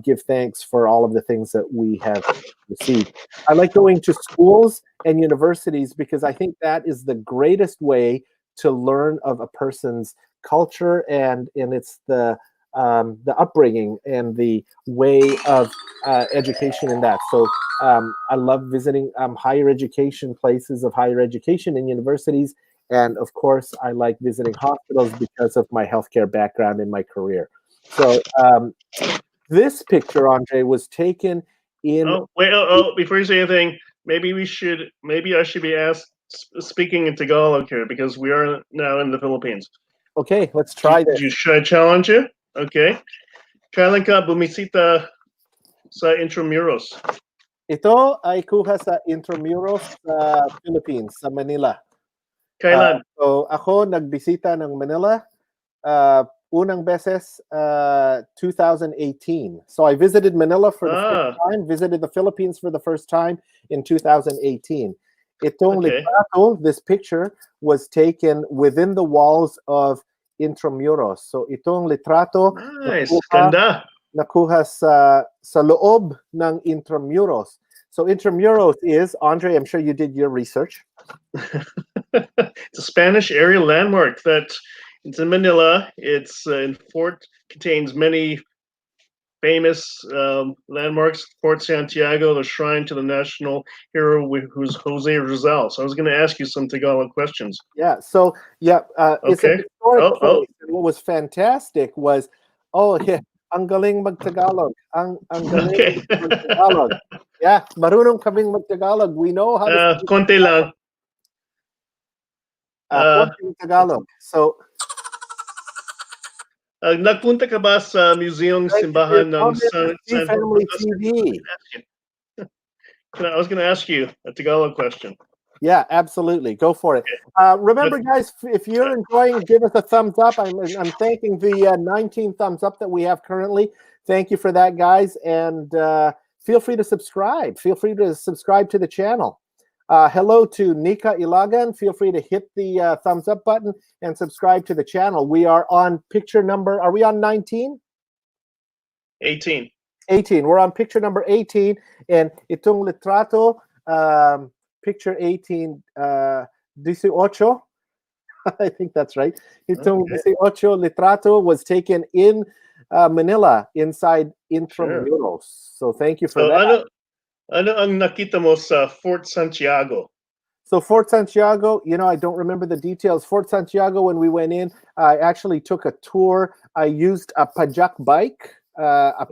give thanks for all of the things that we have received. I like going to schools and universities because I think that is the greatest way to learn of a person's culture and it's the upbringing and the way of education in that. So I love visiting higher education places of higher education and universities. And of course, I like visiting hospitals because of my healthcare background in my career. So this picture, Andre, was taken in. Oh, wait! Before you say anything, maybe I should be speaking in Tagalog here because we are now in the Philippines. Okay, let's try this. Should I challenge you? Okay. Kailan ka bumisita sa Intramuros? Ito ay kuha sa Intramuros sa Philippines, sa Manila. Kailan? So ako nagbisita ng Manila unang beses 2018. So I visited Manila for the first time, visited the Philippines for the first time in 2018. Itong litrato, this picture was taken within the walls of Intramuros. So itong litrato nakuha sa loob ng Intramuros. So Intramuros is, Andre, I'm sure you did your research. It's a Spanish area landmark that it's in Manila. It's in Fort, contains many famous landmarks. Fort Santiago, the shrine to the national hero, who's Jose Rizal. So I was going to ask you some Tagalog questions. Yeah. So it's a historic place. And what was fantastic was, ang galing mag-Tagalog. Ang galing mag-Tagalog. Yeah, marunong kaming mag-Tagalog. We know how to konti lang. Tagalog. So, nagpunta ka ba sa Museum Simbahan ng San Family TV? I was going to ask you a Tagalog question. Yeah, absolutely. Go for it. Remember, guys, if you're enjoying, give us a thumbs up. I'm thanking the 19 thumbs up that we have currently. Thank you for that, guys. And feel free to subscribe. Feel free to subscribe to the channel. Hello to Nika Ilagan. Feel free to hit the thumbs up button and subscribe to the channel. We are on picture number, are we on 19? 18. 18. We're on picture number 18. And itong litrato, picture 18, 18. I think that's right. Itong 18 litrato was taken in Manila, inside Intramurals. So thank you for that. Ano ang nakita mo sa Fort Santiago? So Fort Santiago, I don't remember the details. Fort Santiago, when we went in, I actually took a tour. I used a pajak bike, a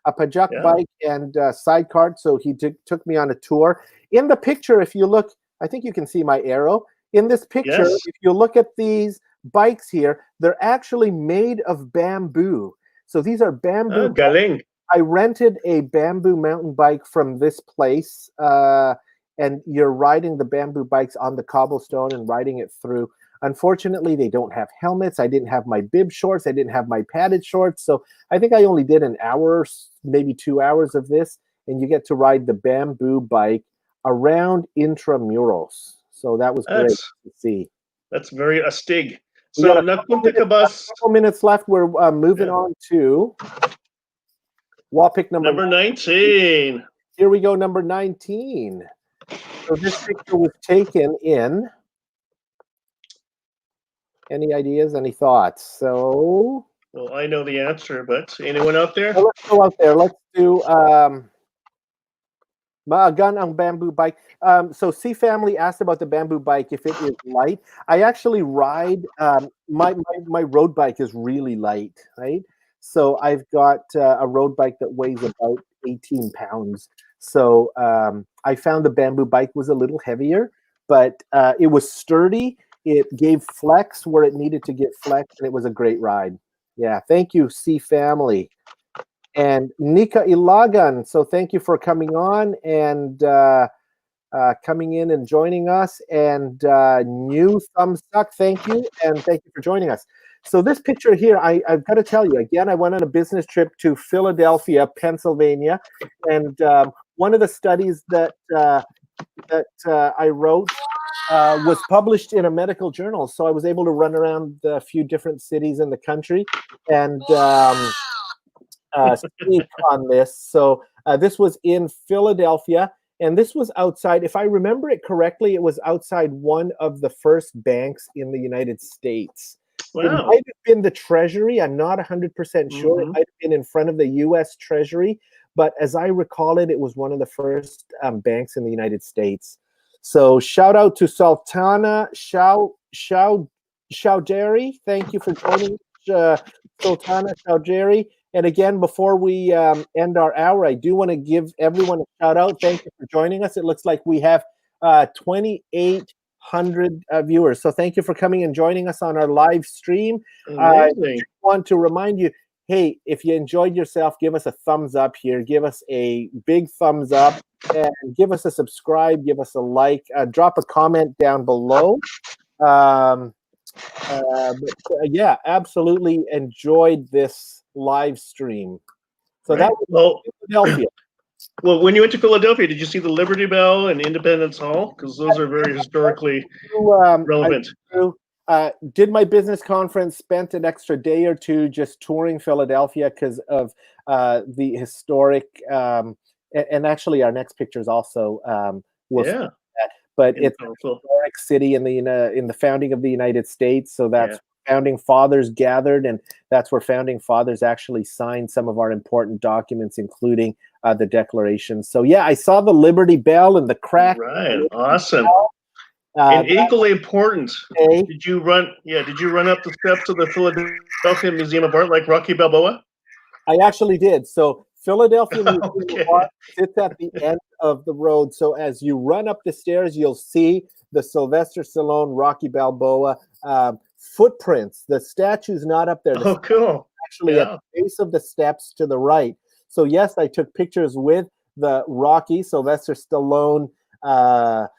pajak bike and sidecar. So he took me on a tour. In the picture, if you look, I think you can see my arrow. In this picture, if you look at these bikes here, they're actually made of bamboo. So these are bamboo. Oh, galing. I rented a bamboo mountain bike from this place, and you're riding the bamboo bikes on the cobblestone and riding it through. Unfortunately, they don't have helmets. I didn't have my bib shorts. I didn't have my padded shorts. So I think I only did an hour, maybe 2 hours of this, and you get to ride the bamboo bike around Intramurals. So that was great to see. That's very astig. So a couple minutes left. We're moving on to wall pick number 19. Here we go, number 19. So this picture was taken in. Any ideas? Any thoughts? So. Well, I know the answer, but anyone out there? So let's go out there. Let's do Maagan ang bamboo bike. So C Family asked about the bamboo bike, if it is light. I actually ride, my road bike is really light, right? So I've got a road bike that weighs about 18 pounds. So I found the bamboo bike was a little heavier, but it was sturdy. It gave flex where it needed to get flex, and it was a great ride. Yeah, thank you, C Family. And Nika Ilagan, so thank you for coming on and coming in and joining us. And new thumbs up, thank you, and thank you for joining us. So this picture here, I've got to tell you, again, I went on a business trip to Philadelphia, Pennsylvania, and one of the studies that I wrote was published in a medical journal. So I was able to run around a few different cities in the country and speak on this. So this was in Philadelphia, and this was outside, if I remember it correctly, it was outside one of the first banks in the United States. Wow. It might have been the Treasury. I'm not 100% sure. It might have been in front of the U.S. Treasury, but as I recall it, it was one of the first banks in the United States. So shout out to Sultana Chowdhury. Thank you for joining, Sultana Chowdhury. And again, before we end our hour, I do want to give everyone a shout out. Thank you for joining us. It looks like we have 2,800 viewers. So thank you for coming and joining us on our live stream. I want to remind you, hey, if you enjoyed yourself, give us a thumbs up here. Give us a big thumbs up and give us a subscribe. Give us a like. Drop a comment down below. Yeah, absolutely enjoyed this live stream. So that was Philadelphia. Well, when you went to Philadelphia, did you see the Liberty Bell and Independence Hall? Because those are very historically relevant. Did my business conference, spent an extra day or two just touring Philadelphia because of the historic, and actually our next pictures also will see that. But it's a historic city in the founding of the United States. So that's founding fathers gathered, and that's where founding fathers actually signed some of our important documents, including the Declaration. So yeah, I saw the Liberty Bell and the crack. Right, awesome. And equally important, did you run up the steps of the Philadelphia Museum of Art like Rocky Balboa? I actually did. So Philadelphia Museum of Art sits at the end of the road. So as you run up the stairs, you'll see the Sylvester Stallone, Rocky Balboa footprints. The statue's not up there. Oh, cool. Actually at the base of the steps to the right. So yes, I took pictures with the Rocky Sylvester Stallone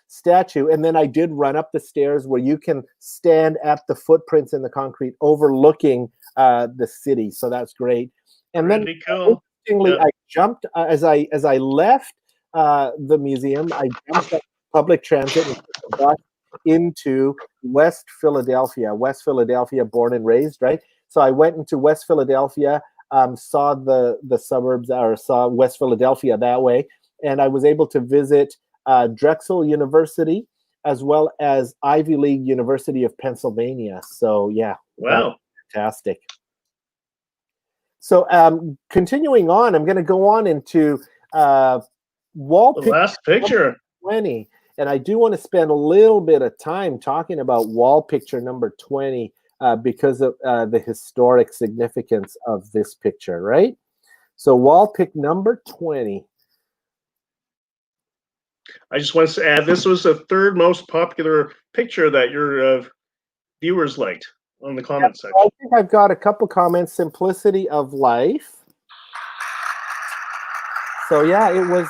statue, and then I did run up the stairs where you can stand at the footprints in the concrete overlooking the city. So that's great. And Pretty then cool. interestingly, I jumped as I left the museum. I jumped up public transit and took a bus into West Philadelphia. West Philadelphia, born and raised, right? So I went into West Philadelphia, saw the suburbs, or saw West Philadelphia that way, and I was able to visit Drexel University as well as Ivy League University of Pennsylvania. So yeah, wow, fantastic. So continuing on, I'm going to go on into wall the last picture 20, and I do want to spend a little bit of time talking about wall picture number 20 because of the historic significance of this picture, right? So wall pick number 20. I just want to add, this was the third most popular picture that your viewers liked on the comment section. I think I've got a couple comments. Simplicity of life. So yeah, it was.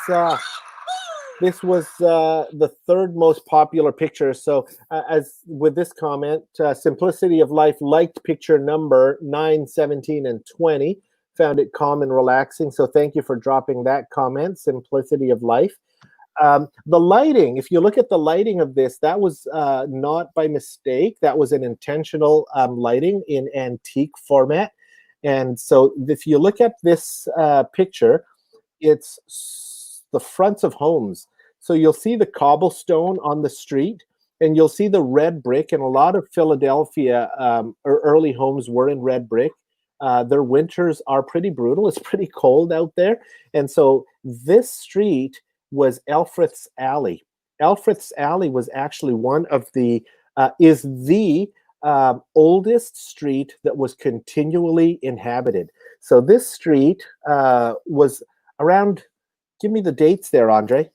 This was the third most popular picture. So as with this comment, simplicity of life liked picture number 9, 17, and 20. Found it calm and relaxing. So thank you for dropping that comment. Simplicity of life. The lighting, if you look at the lighting of this, that was not by mistake. That was an intentional lighting in antique format. And so if you look at this picture, it's the fronts of homes. So you'll see the cobblestone on the street, and you'll see the red brick. And a lot of Philadelphia early homes were in red brick. Their winters are pretty brutal. It's pretty cold out there. And so this street was Elfreth's Alley. Elfreth's Alley was actually one of the, is the oldest street that was continually inhabited. So this street was around, give me the dates there, Andre.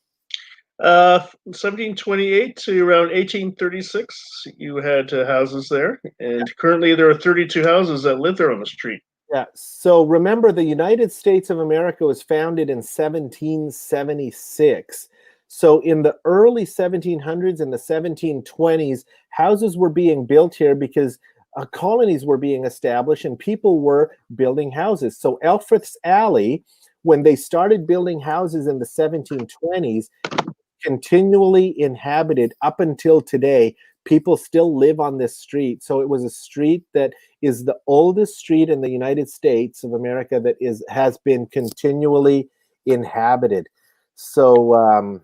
1728 to around 1836, you had houses there. And currently there are 32 houses that live there on the street. Yeah, so remember, the United States of America was founded in 1776. So in the early 1700s and the 1720s, houses were being built here because colonies were being established and people were building houses. So Elfreth's Alley, when they started building houses in the 1720s, continually inhabited up until today. People still live on this street. So it was a street that is the oldest street in the United States of America that has been continually inhabited. So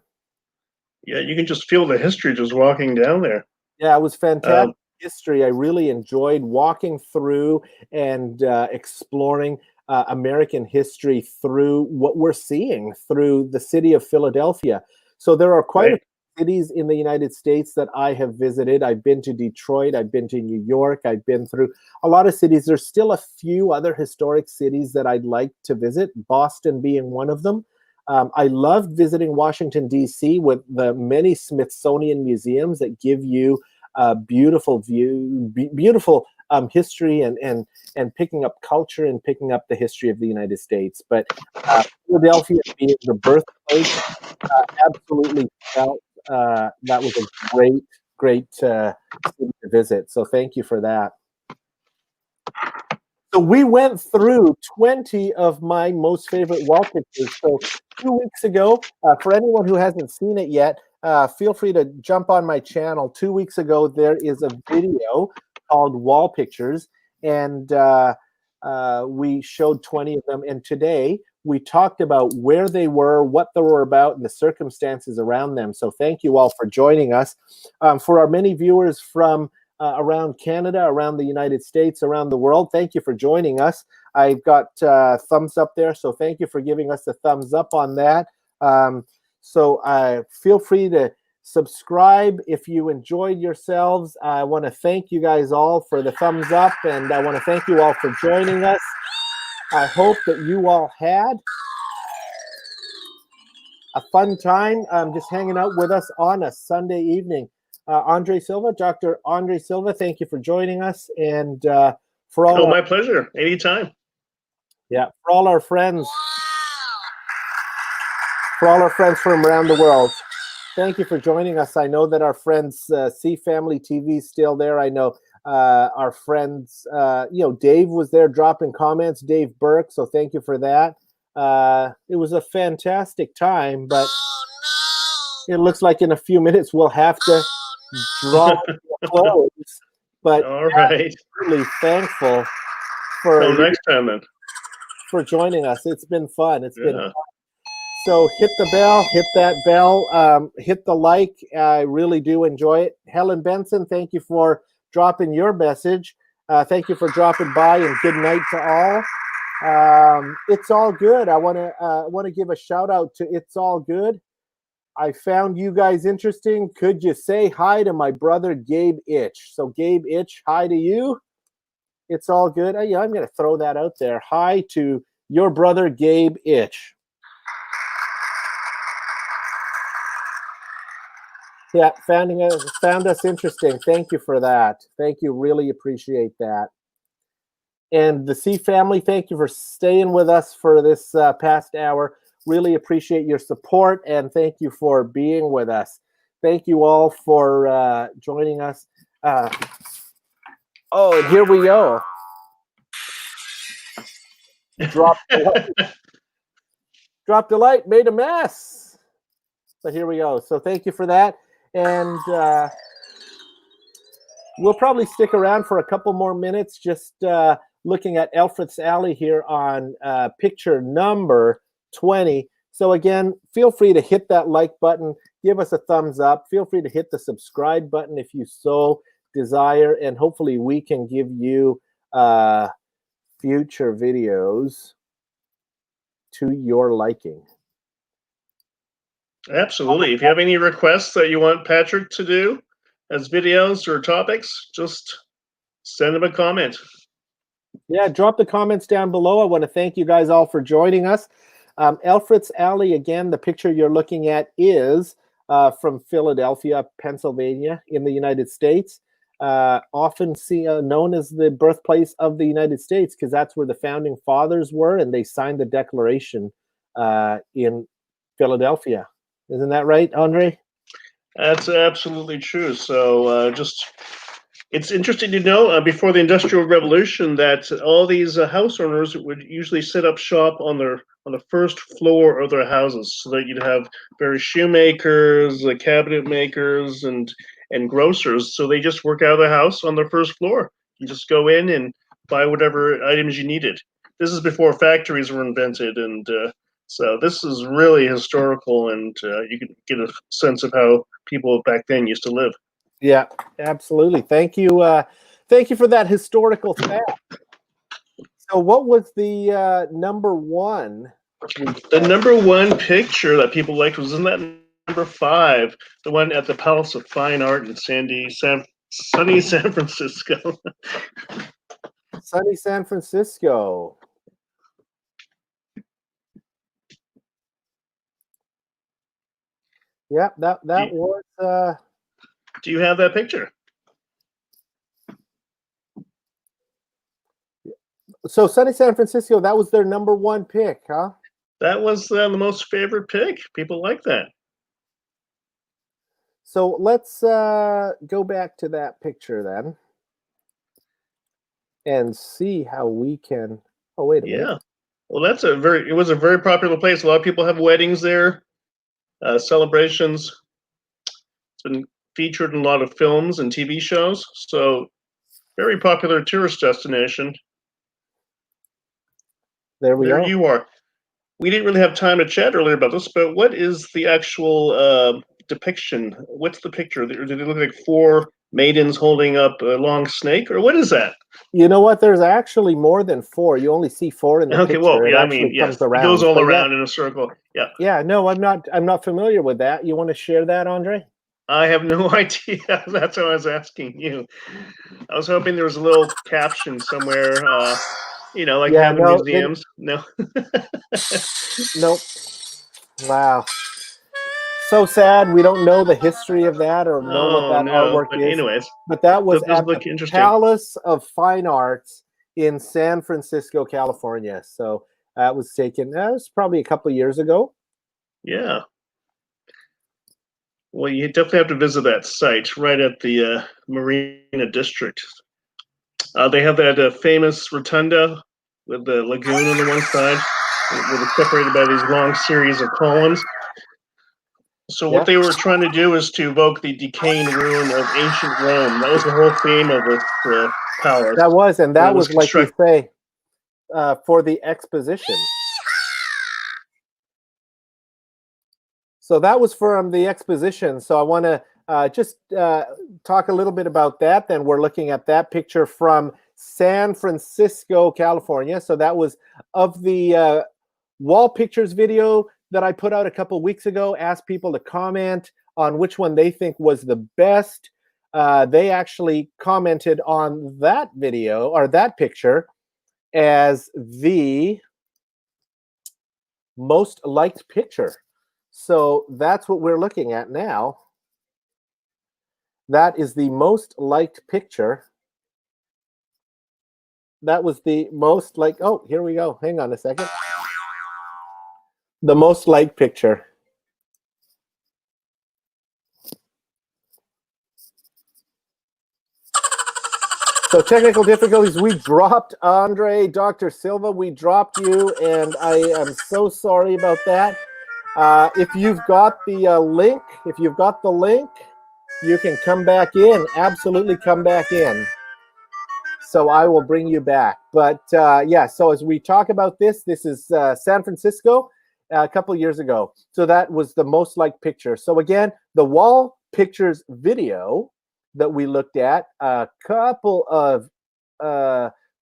yeah, you can just feel the history just walking down there. Yeah, it was fantastic history. I really enjoyed walking through and exploring American history through what we're seeing through the city of Philadelphia. So there are quite a few cities in the United States that I have visited. I've been to Detroit, I've been to New York, I've been through a lot of cities. There's still a few other historic cities that I'd like to visit, Boston being one of them. I loved visiting Washington, D.C. with the many Smithsonian museums that give you a beautiful view, beautiful history and picking up culture and picking up the history of the United States. But Philadelphia being the birthplace, absolutely felt that was a great city to visit. So thank you for that. So we went through 20 of my most favorite wall pictures. So 2 weeks ago, for anyone who hasn't seen it yet, feel free to jump on my channel. 2 weeks ago, there is a video called Wall Pictures, and we showed 20 of them. And today, we talked about where they were, what they were about, and the circumstances around them. So thank you all for joining us. For our many viewers from around Canada, around the United States, around the world, thank you for joining us. I've got thumbs up there, so thank you for giving us a thumbs up on that. So feel free to subscribe if you enjoyed yourselves. I want to thank you guys all for the thumbs up, and I want to thank you all for joining us. I hope that you all had a fun time just hanging out with us on a Sunday evening. Andre Silva, Dr. Andre Silva, thank you for joining us. And for all my pleasure. Anytime. Yeah, for all our friends. For all our friends from around the world, thank you for joining us. I know that our friends, C Family TV is still there. I know our friends, Dave was there dropping comments, Dave Burke, so thank you for that. It was a fantastic time, but it looks like in a few minutes we'll have to draw to a close. But all right, really thankful for next time then. For joining us. It's been fun. It's been fun. So hit the bell, hit that bell, hit the like. I really do enjoy it. Helen Benson, thank you for dropping your message. Thank you for dropping by, and good night to all. It's all good. I want to give a shout out to It's All Good. I found you guys interesting. Could you say hi to my brother Gabe Itch? So Gabe Itch, hi to you. It's all good. I'm going to throw that out there. Hi to your brother Gabe Itch. Yeah, found us interesting. Thank you for that. Thank you. Really appreciate that. And the C family, thank you for staying with us for this past hour. Really appreciate your support, and thank you for being with us. Thank you all for joining us. Oh, here we go. Dropped the light, made a mess. But here we go. So thank you for that. And we'll probably stick around for a couple more minutes, just looking at Elfreth's Alley here on picture number 20. So again, feel free to hit that like button, give us a thumbs up. Feel free to hit the subscribe button if you so desire, and hopefully we can give you future videos to your liking. Absolutely. If you have any requests that you want Patrick to do as videos or topics, just send him a comment. Yeah, drop the comments down below. I want to thank you guys all for joining us. Elfreth's Alley, again, the picture you're looking at is from Philadelphia, Pennsylvania in the United States. Often known as the birthplace of the United States, because that's where the founding fathers were, and they signed the Declaration in Philadelphia. Isn't that right, Andre? That's absolutely true. So it's interesting to know before the Industrial Revolution that all these house owners would usually set up shop on the first floor of their houses, so that you'd have various shoemakers, cabinet makers, and grocers. So they just work out of the house on the first floor. You just go in and buy whatever items you needed. This is before factories were invented, and so this is really historical, and you can get a sense of how people back then used to live. Yeah, absolutely. Thank you. Thank you for that historical fact. So what was the number one? The number one picture that people liked was in that number 5, the one at the Palace of Fine Art in sunny San Francisco. Sunny San Francisco. Yeah, that was. Do you have that picture? So Sunny San Francisco, that was their number one pick, huh? That was the most favorite pick. People like that. So let's go back to that picture then, and see how we can. Oh, wait a minute. Yeah. Well, it was a very popular place. A lot of people have weddings there, celebrations. It's been featured in a lot of films and TV shows. So very popular tourist destination. There we go. You are. We didn't really have time to chat earlier about this, but what is the actual depiction? What's the picture? Do they look like 4 maidens holding up a long snake, or what is that? You know what? There's actually more than 4. You only see 4 in the picture. Well, yeah, comes around. It goes all around in a circle. Yeah. Yeah. No, I'm not familiar with that. You want to share that, Andre? I have no idea. That's what I was asking you. I was hoping there was a little caption somewhere. Like have in museums. No. Nope. Wow. so sad. We don't know the history of that or know what that no. artwork But is. anyways, but that was does at look the interesting. Palace of Fine Arts in San Francisco, California. So that was taken. That was probably a couple of years ago. Yeah. Well, you definitely have to visit that site right at the Marina District. They have that famous rotunda with the lagoon on the one side, where it's separated by these long series of columns. So what they were trying to do is to evoke the decaying ruin of ancient Rome. That was the whole theme of this palace. That was, and that was like you say, for the exposition. So that was from the exposition. So I want to just talk a little bit about that. Then we're looking at that picture from San Francisco, California. So that was of the wall pictures video that I put out a couple weeks ago. Asked people to comment on which one they think was the best. They actually commented on that video or that picture as the most liked picture. So that's what we're looking at now. That is the most liked picture. That was the most liked. Oh, here we go. Hang on a second. The most liked picture. So technical difficulties. We dropped Andre, Dr. Silva. We dropped you, and I am so sorry about that. If you've got the link, you can come back in. Absolutely come back in. So I will bring you back. But yeah, so as we talk about this is San Francisco a couple years ago. So that was the most liked picture. So again, the wall pictures video that we looked at a couple of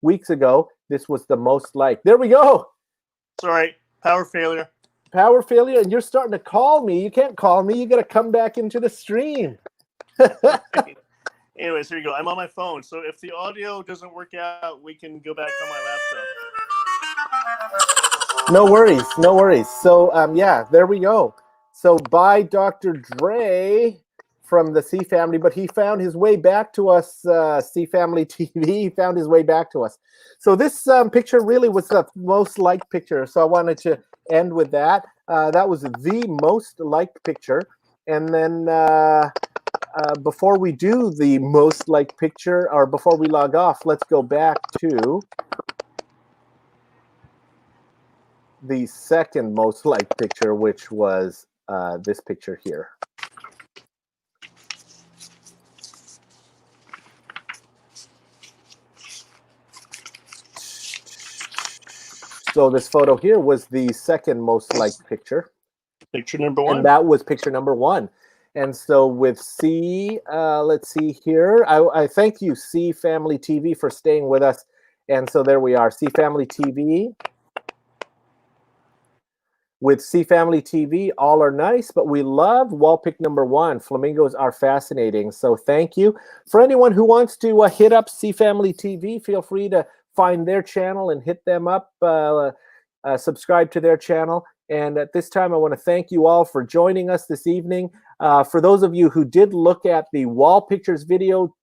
weeks ago, this was the most liked. There we go. Sorry, power failure. Power failure, and you're starting to call me. You can't call me. You got to come back into the stream. Anyways, here you go. I'm on my phone, so if the audio doesn't work out, we can go back on my laptop. No worries, no worries. So yeah, there we go. So by Dr. Dre from the C Family, but he found his way back to us, C Family TV. He found his way back to us. So this picture really was the most liked picture. So I wanted to end with that. That was the most liked picture. And then before we do the most liked picture, or before we log off, let's go back to the second most liked picture, which was this picture here. So this photo here was the second most liked picture. Picture number one. And that was picture number one. And so with C, let's see here. I thank you, C Family TV, for staying with us. And so there we are, C Family TV. With C Family TV, all are nice, but we love wall pick number one. Flamingos are fascinating. So thank you. For anyone who wants to hit up C Family TV, feel free to find their channel and hit them up, subscribe to their channel. And at this time, I want to thank you all for joining us this evening. For those of you who did look at the wall pictures video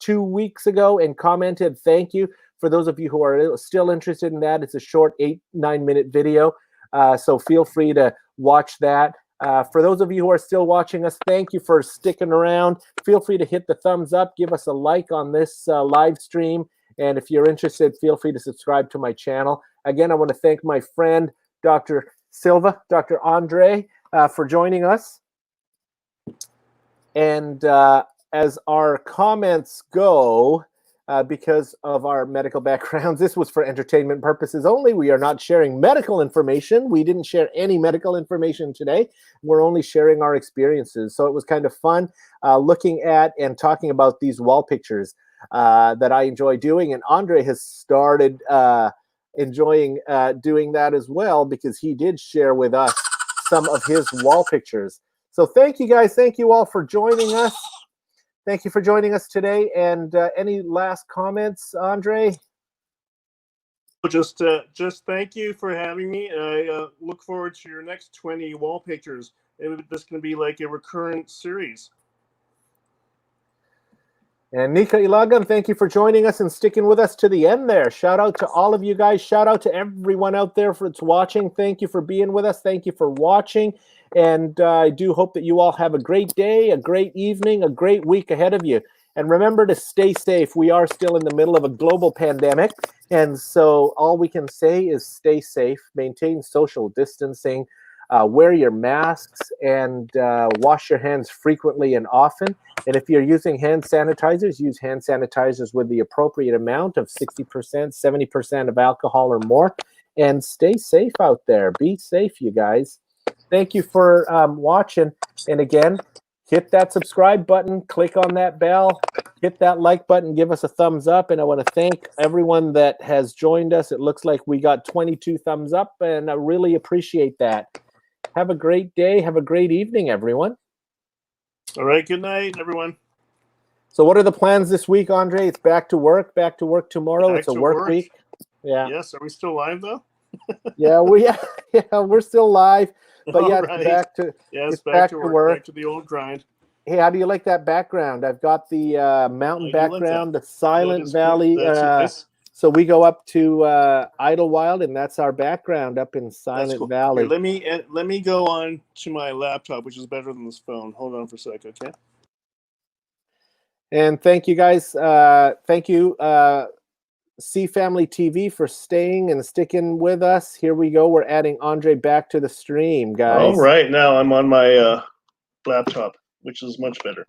2 weeks ago and commented, thank you. For those of you who are still interested in that, it's a short 8-9 minute video. So feel free to watch that. For those of you who are still watching us, thank you for sticking around. Feel free to hit the thumbs up, give us a like on this live stream. And if you're interested, feel free to subscribe to my channel. Again, I want to thank my friend, Dr. Silva, Dr. Andre, for joining us. And as our comments go, because of our medical backgrounds, this was for entertainment purposes only. We are not sharing medical information. We didn't share any medical information today. We're only sharing our experiences. So it was kind of fun looking at and talking about these wall pictures that I enjoy doing. And Andre has started enjoying doing that as well, because he did share with us some of his wall pictures. So thank you guys. Thank you all for joining us. Thank you for joining us today. And any last comments, Andre? Just thank you for having me. I look forward to your next 20 wall pictures. maybe this can be like a recurrent series. And Nika Ilagan, thank you for joining us and sticking with us to the end there. Shout out to all of you guys. Shout out to everyone out there for watching. Thank you for being with us. Thank you for watching. And I do hope that you all have a great day, a great evening, a great week ahead of you. And remember to stay safe. We are still in the middle of a global pandemic. And so all we can say is stay safe, maintain social distancing, wear your masks, and wash your hands frequently and often. And if you're using hand sanitizers, use hand sanitizers with the appropriate amount of 60%, 70% of alcohol or more. And stay safe out there. Be safe, you guys. Thank you for watching. And again, hit that subscribe button, click on that bell, hit that like button, give us a thumbs up. And I want to thank everyone that has joined us. It looks like we got 22 thumbs up, and I really appreciate that. Have a great day. Have a great evening, everyone. All right. Good night, everyone. So what are the plans this week, Andre? It's back to work tomorrow. It's a work week. Yeah. Yes. Are we still live, though? Yeah, we're still live. But yeah, right. it's back to work. Back to the old grind. Hey, how do you like that background? I've got the mountain background, the Silent Valley. So we go up to Idlewild, and that's our background up in Silent Valley. Here, let me go on to my laptop, which is better than this phone. Hold on for a sec, okay? And thank you guys. Thank you, C Family TV, for staying and sticking with us. Here we go. We're adding Andre back to the stream, guys. All right, now I'm on my laptop, which is much better.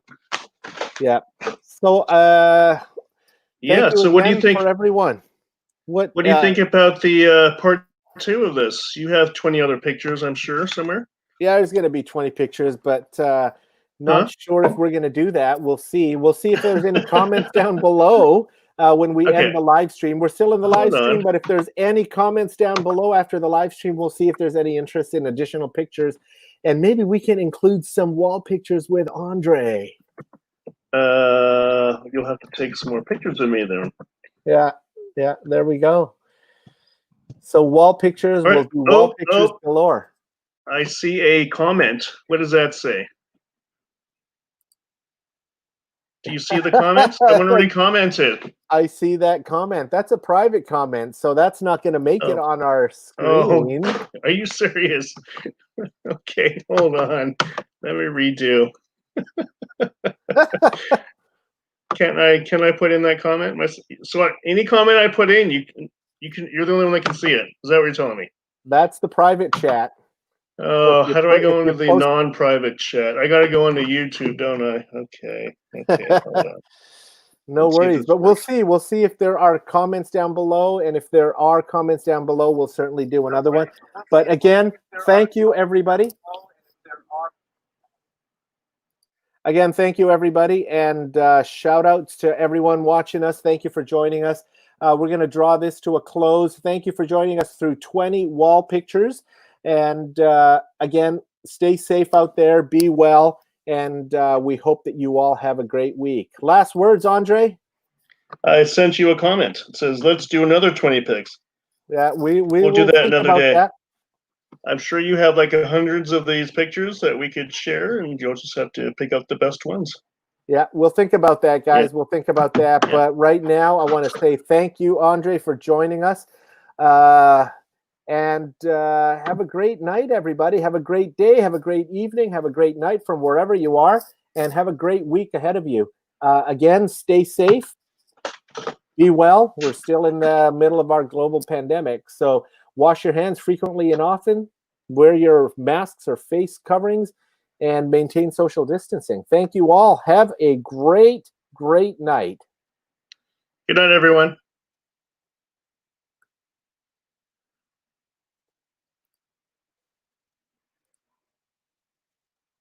Yeah. So, so what do you think, for everyone? What do you think about the part 2 of this? You have 20 other pictures, I'm sure, somewhere. Yeah, there's going to be 20 pictures, but not sure if we're going to do that. We'll see. We'll see if there's any comments down below when we end the live stream. We're still in the live stream, but if there's any comments down below after the live stream, we'll see if there's any interest in additional pictures, and maybe we can include some wall pictures with Andre. You'll have to take some more pictures of me then. Yeah, there we go. So wall pictures, we'll do wall pictures galore. I see a comment. What does that say? Do you see the comments? Someone already commented. I see that comment. That's a private comment, so that's not going to make it on our screen. Are you serious? Okay, hold on. Let me redo. Can I put in that comment? So any comment I put in, you're the only one that can see it. Is that what you're telling me? That's the private chat. Oh, how do I go into the non-private chat? I got to go into YouTube, don't I? Okay, hold on. No worries, but we'll see. We'll see if there are comments down below, and if there are comments down below, we'll certainly do another one. But again, thank you, everybody. Again, thank you, everybody, and shout outs to everyone watching us. Thank you for joining us. We're going to draw this to a close. Thank you for joining us through 20 wall pictures. And again, stay safe out there. Be well. And we hope that you all have a great week. Last words, Andre? I sent you a comment. It says, let's do another 20 pics. Yeah, we'll do that another day. That. I'm sure you have like hundreds of these pictures that we could share, and you'll just have to pick out the best ones. Yeah, we'll think about that, guys. Yeah. We'll think about that. Yeah. But right now, I want to say thank you, Andre, for joining us. And have a great night, everybody. Have a great day. Have a great evening. Have a great night from wherever you are. And have a great week ahead of you. Again, stay safe. Be well. We're still in the middle of our global pandemic. So wash your hands frequently and often. Wear your masks or face coverings. And maintain social distancing. Thank you all. Have a great, great night. Good night, everyone.